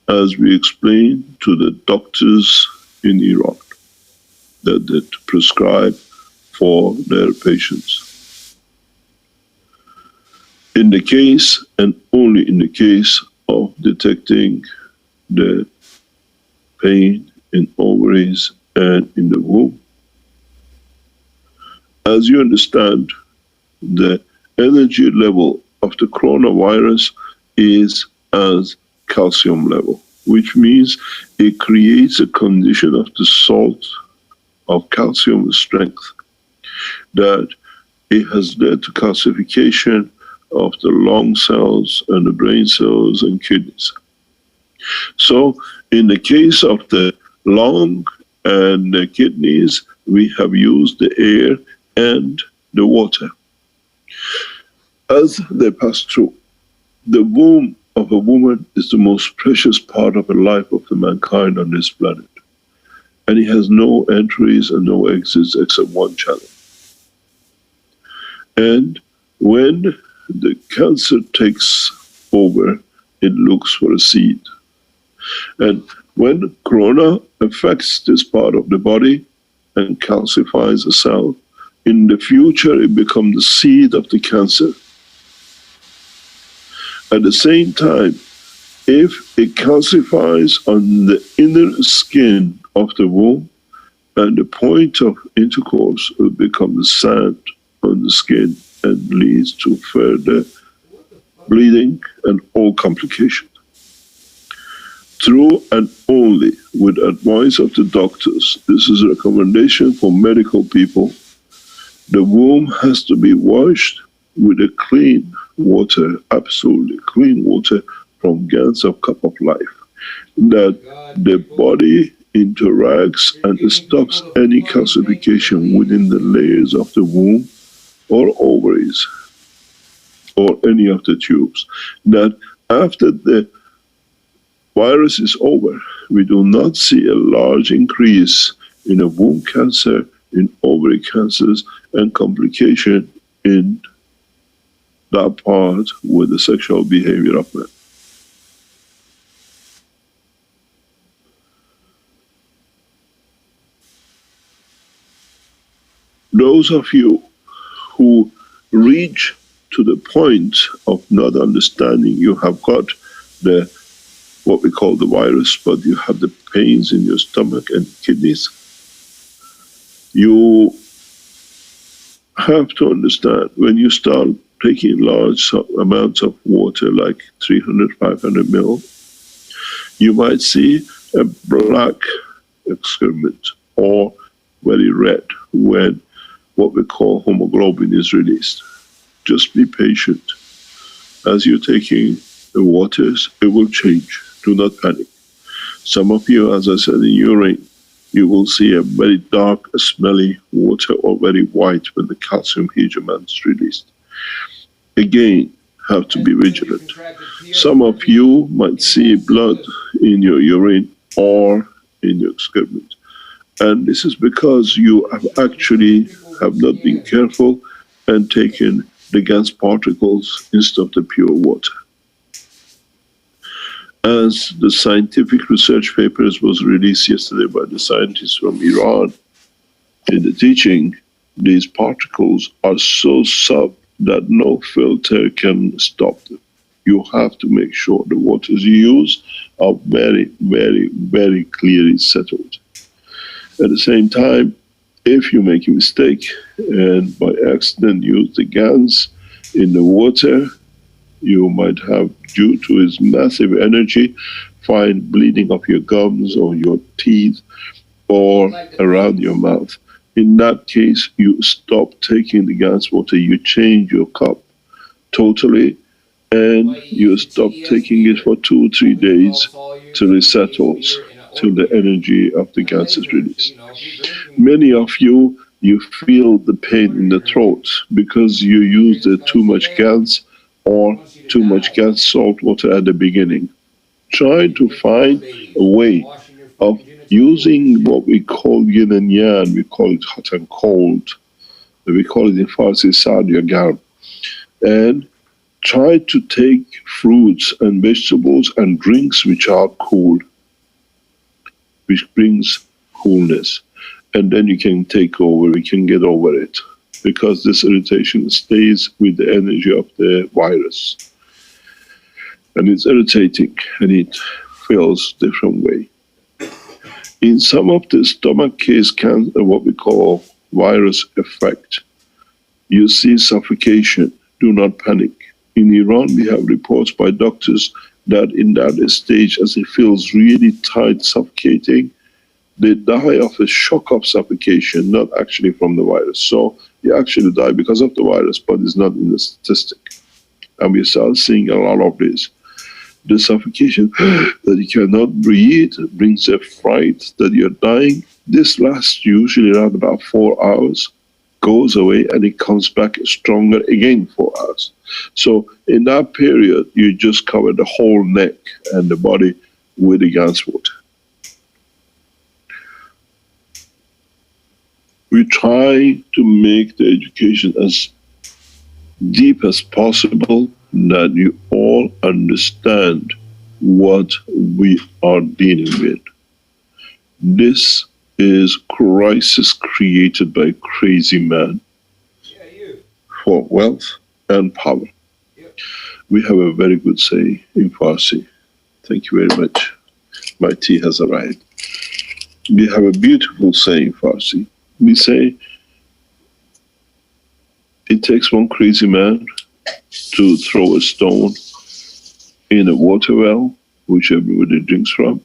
Speaker 3: as we explained to the doctors in Iran, that they prescribe for their patients. In the case, and only in the case of detecting the pain in ovaries and in the womb. As you understand, the energy level of the coronavirus is as calcium level, which means it creates a condition of the salt of calcium strength, that it has led to calcification of the lung cells and the brain cells and kidneys. So in the case of the lung and the kidneys, we have used the air and the water. As they pass through, the womb of a woman is the most precious part of the life of the mankind on this planet. And it has no entries and no exits except one channel. And when the cancer takes over, it looks for a seed. And when corona affects this part of the body and calcifies a cell, in the future it becomes the seed of the cancer. At the same time, if it calcifies on the inner skin of the womb, and the point of intercourse will become the sand on the skin and leads to further bleeding and all complications. Through and only with advice of the doctors, this is a recommendation for medical people, the womb has to be washed with a clean water, absolutely clean water from Gan's of Cup of Life, that the body interacts and stops any calcification within the layers of the womb or ovaries or any of the tubes. That after the virus is over, we do not see a large increase in a womb cancer, in ovary cancers, and complication in that part with the sexual behavior of men. Those of you who reach to the point of not understanding you have got the what we call the virus, but you have the pains in your stomach and kidneys, you have to understand when you start taking large amounts of water, like 300, 500 ml, you might see a black excrement or very red when what we call hemoglobin is released. Just be patient. As you're taking the waters, it will change. Do not panic. Some of you, as I said, in urine, you will see a very dark, smelly water or very white when the calcium hegemon is released. Again, have to be vigilant. Some of you might see blood in your urine or in your excrement. And this is because you have actually have not been careful and taken the gas particles instead of the pure water. As the scientific research papers was released yesterday by the scientists from Iran, in the teaching, these particles are so sub that no filter can stop them. You have to make sure the waters you use are very, very, very clearly settled. At the same time, if you make a mistake and by accident use the GANs in the water, you might have, due to its massive energy, find bleeding of your gums or your teeth or around your mouth. In that case, you stop taking the gas water, you change your cup totally, and you stop taking it for 2 or 3 days till it settles, till the energy of the gas is released. Many of you, you feel the pain in the throat because you used too much gas or too much gas salt water at the beginning. Try to find a way of using what we call yin and yang. We call it hot and cold. We call it in Farsi sadya gam. And try to take fruits and vegetables and drinks which are cool, which brings coolness. And then you can take over, we can get over it. Because this irritation stays with the energy of the virus. And it's irritating, and it feels different way. In some of the stomach case cancer, what we call virus effect, you see suffocation. Do not panic. In Iran, we have reports by doctors that in that stage, as it feels really tight, suffocating, they die of a shock of suffocation, not actually from the virus. So you actually die because of the virus, but it's not in the statistic. And we start seeing a lot of this. The suffocation that you cannot breathe brings a fright that you're dying. This lasts usually around about 4 hours, goes away, and it comes back stronger again 4 hours. So in that period, you just cover the whole neck and the body with the gas water. We try to make the education as deep as possible, that you all understand what we are dealing with. This is crisis created by crazy man for wealth and power. We have a very good saying in Farsi. Thank you very much. My tea has arrived. We have a beautiful saying in Farsi. We say, it takes one crazy man to throw a stone in a water well, which everybody drinks from,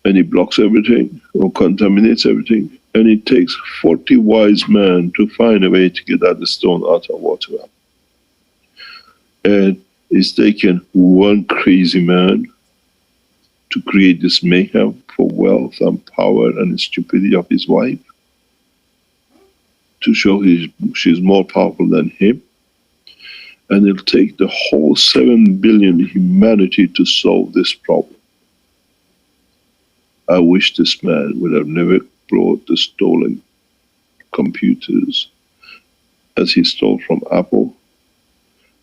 Speaker 3: and he blocks everything or contaminates everything, And it takes 40 wise men to find a way to get that stone out of water. And it's taken one crazy man to create this mayhem for wealth and power and the stupidity of his wife, to show she's more powerful than him. And it'll take the whole 7 billion humanity to solve this problem. I wish this man would have never brought the stolen computers as he stole from Apple,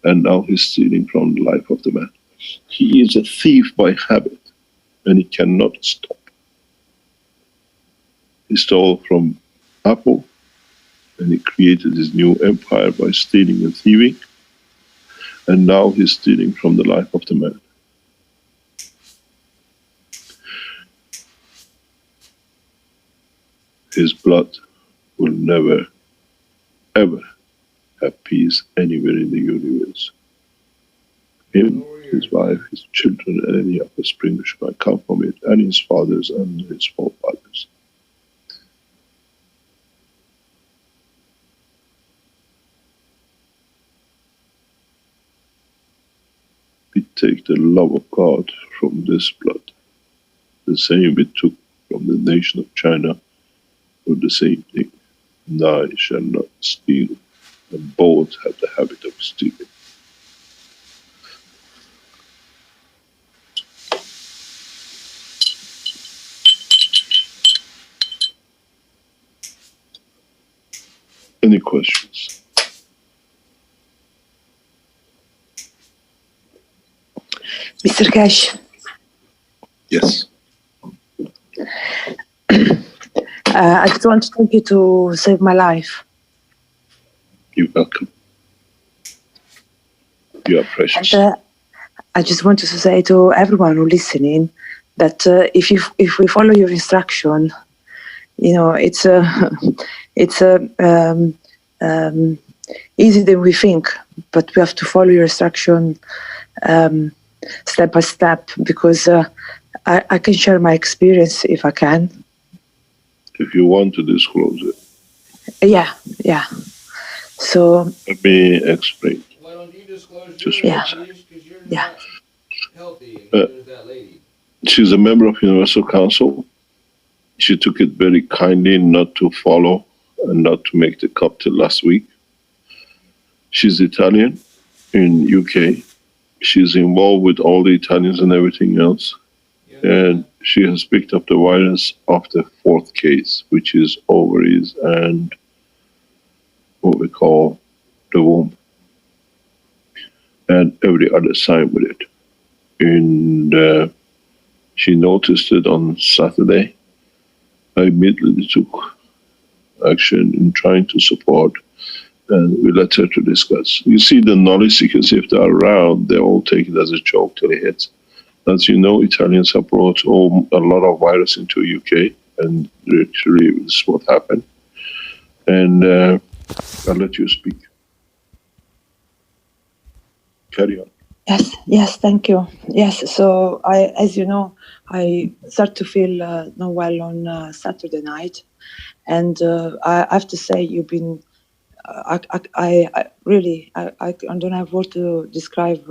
Speaker 3: and now he's stealing from the life of the man. He is a thief by habit, and he cannot stop. He stole from Apple, and he created his new empire by stealing and thieving, and now he's stealing from the life of the man. His blood will never, ever have peace anywhere in the universe. Him, his wife, his children, and any offspring which might come from it, and his fathers and his forefathers. We take the love of God from this blood, the same we took from the nation of China, for the same thing. Thou shalt not steal, and both have the habit of stealing. Any questions?
Speaker 7: Mr. Cash,
Speaker 3: Yes.
Speaker 7: I just want to thank you to save my life.
Speaker 3: You're welcome. You are precious.
Speaker 7: And I just wanted to say to everyone who's listening that if we follow your instruction, you know, it's easier than we think, but we have to follow your instruction step by step, because I can share my experience if I can.
Speaker 3: If you want to disclose it,
Speaker 7: Yeah. So
Speaker 3: let me explain.
Speaker 8: Why don't you disclose
Speaker 3: Just
Speaker 8: yours,
Speaker 7: Yeah.
Speaker 8: please, 'cause you're
Speaker 7: Yeah.
Speaker 8: not healthy, and neither is that lady.
Speaker 3: She's a member of Universal Council. She took it very kindly not to follow and not to make the cut till last week. She's Italian in UK. She's involved with all the Italians and everything else. And she has picked up the virus of the fourth case, which is ovaries and what we call the womb, and every other sign with it. And she noticed it on Saturday. I immediately took action in trying to support, and we let her to discuss. You see, the knowledge seekers, if they're around, they all take it as a joke till it hits. As you know, Italians have brought a lot of virus into UK, and literally this is what happened. And I'll let you speak. Carry on.
Speaker 7: Yes, thank you. Yes, so as you know, I start to feel not well on Saturday night, and I have to say you've been. I really I don't have word to describe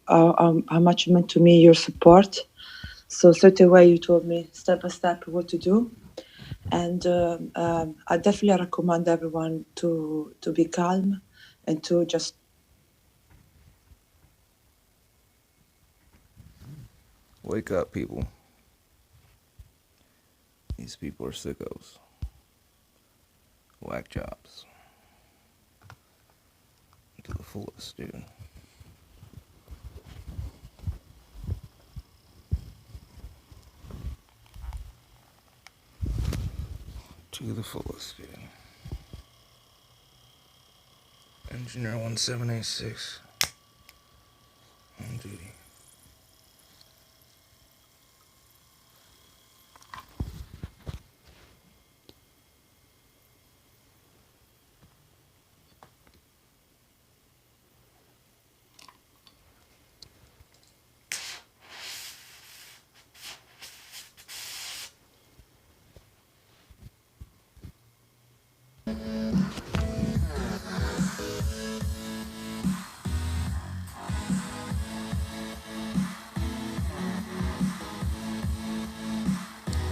Speaker 7: how much it meant to me your support. So straight away you told me step by step what to do, and I definitely recommend everyone to be calm and to just.
Speaker 2: Wake up, people. These people are sickos. Whack jobs. To the fullest, dude. To the fullest, dude. Engineer 1786. On duty.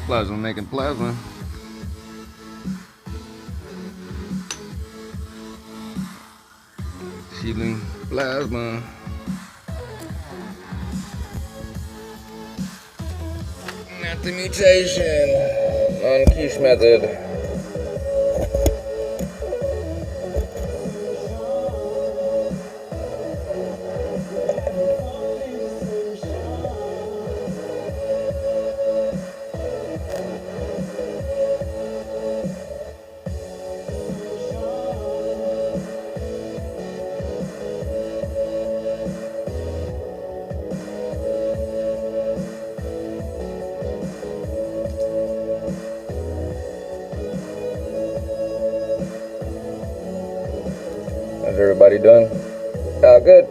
Speaker 2: Plasma making plasma. Shielding plasma. Not the mutation. Non-quiche method. How's everybody doing? Good.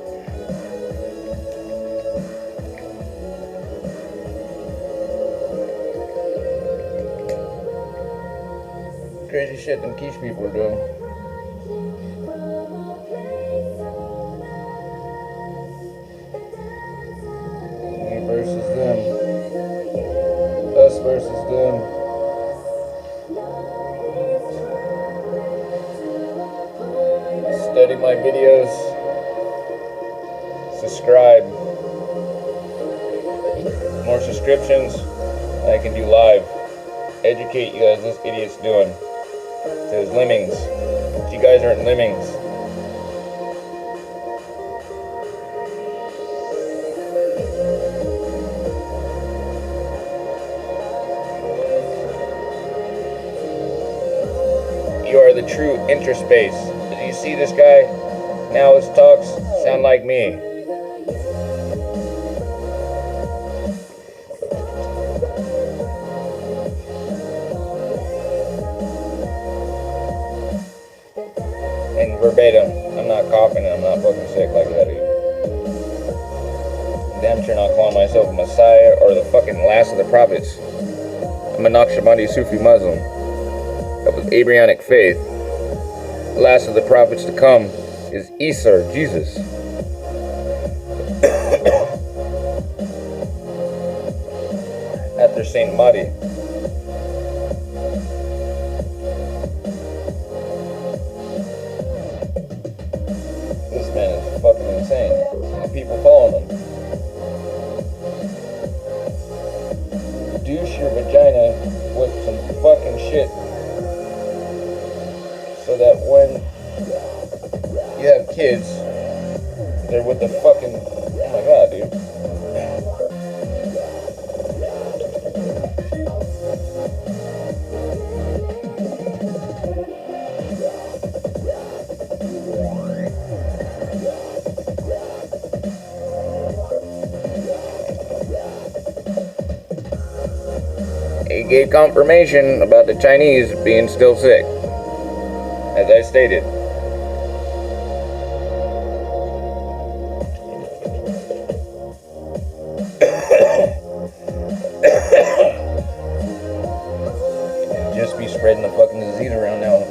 Speaker 2: Crazy shit them quiche people are doing. Me versus them. Us versus them. Study my videos, subscribe, more subscriptions, I can do live, educate you as this idiot's doing, to his lemmings, you guys aren't lemmings. You are the true interspace. You see this guy? Now his talks sound like me. And verbatim, I'm not coughing and I'm not fucking sick like that dude. Damn sure not calling myself a messiah or the fucking last of the prophets. I'm a Naqshbandi Sufi Muslim of the Abrahamic faith. The last of the prophets to come is Isa, Jesus. After Saint Mahdi. This man is fucking insane. The people following him. Douche your vagina with some fucking shit. So that when you have kids, they're with the fucking, oh my god, dude. He gave confirmation about the Chinese being still sick. As I stated. Just be spreading the fucking disease around now.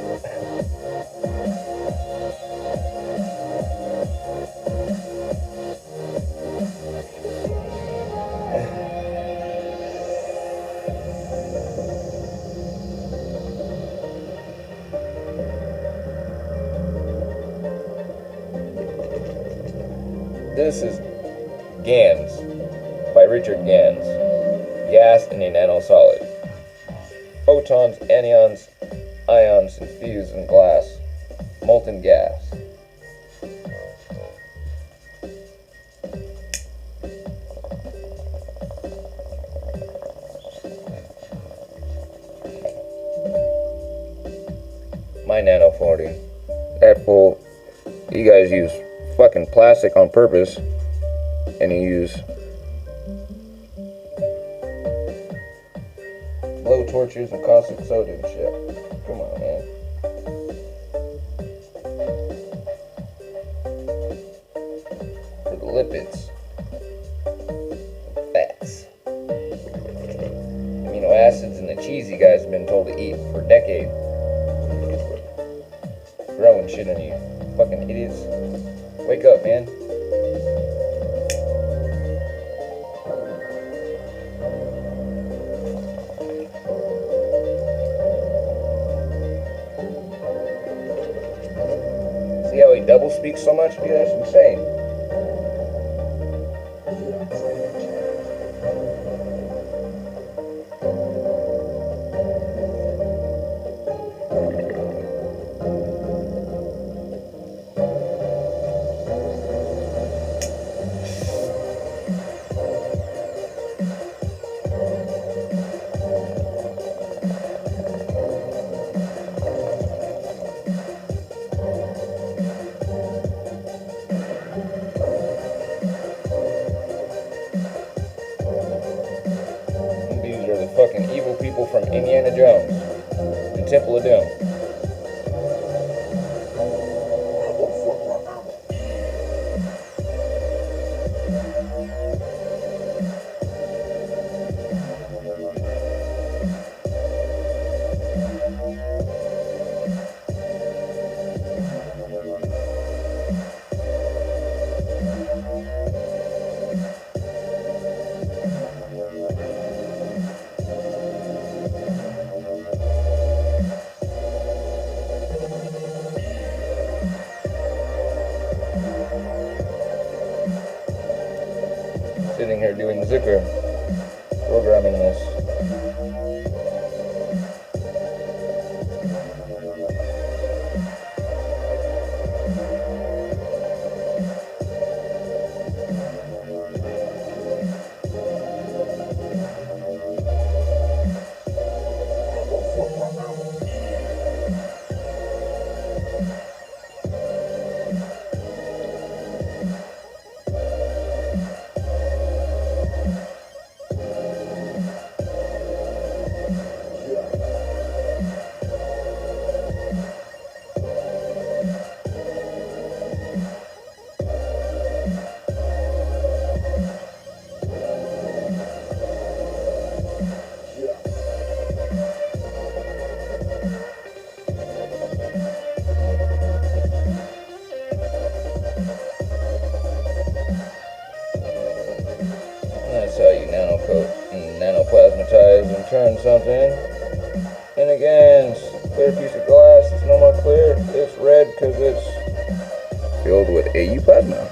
Speaker 2: This is GANS by Richard Gans. Gas in a nanosolid. Photons, anions, ions infused in glass. Molten gas. My Nano 40. That bull, you guys use fucking plastic on purpose, and you use blow torches and caustic soda and shit. Come on, man. For the lipids, fats, amino acids, and the cheese you guys have been told to eat for decades. Growing shit in you, fucking idiots. Wake up, man. speak so much? Dude, that's insane. These are the fucking evil people from Indiana Jones, the Temple of Doom. Sitting here doing Zikr, programming this. That's how you nanocoat and nanoplasmatize and turn something. And again, it's a clear piece of glass. It's no more clear. It's red because it's filled with AU plasma.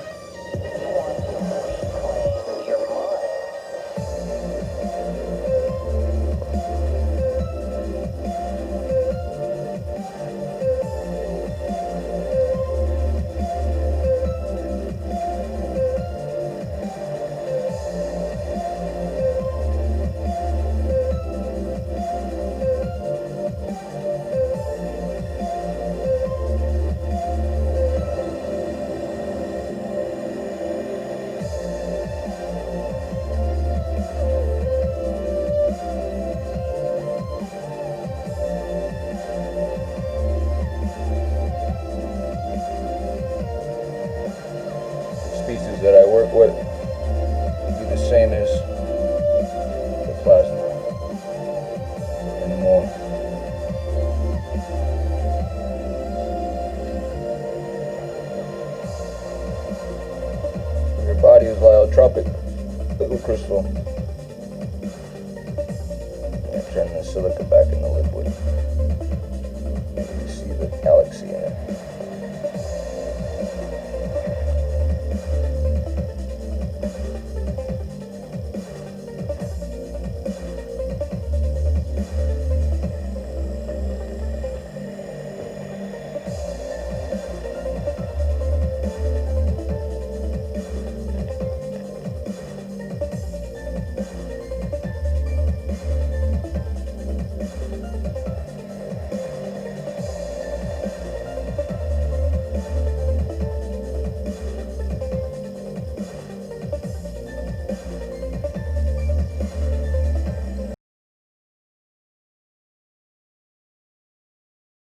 Speaker 2: Species that I work with do the same as the plasma and more. Your body is lyotropic, liquid crystal. I'm turn the silica back into liquid. And you see the galaxy in it.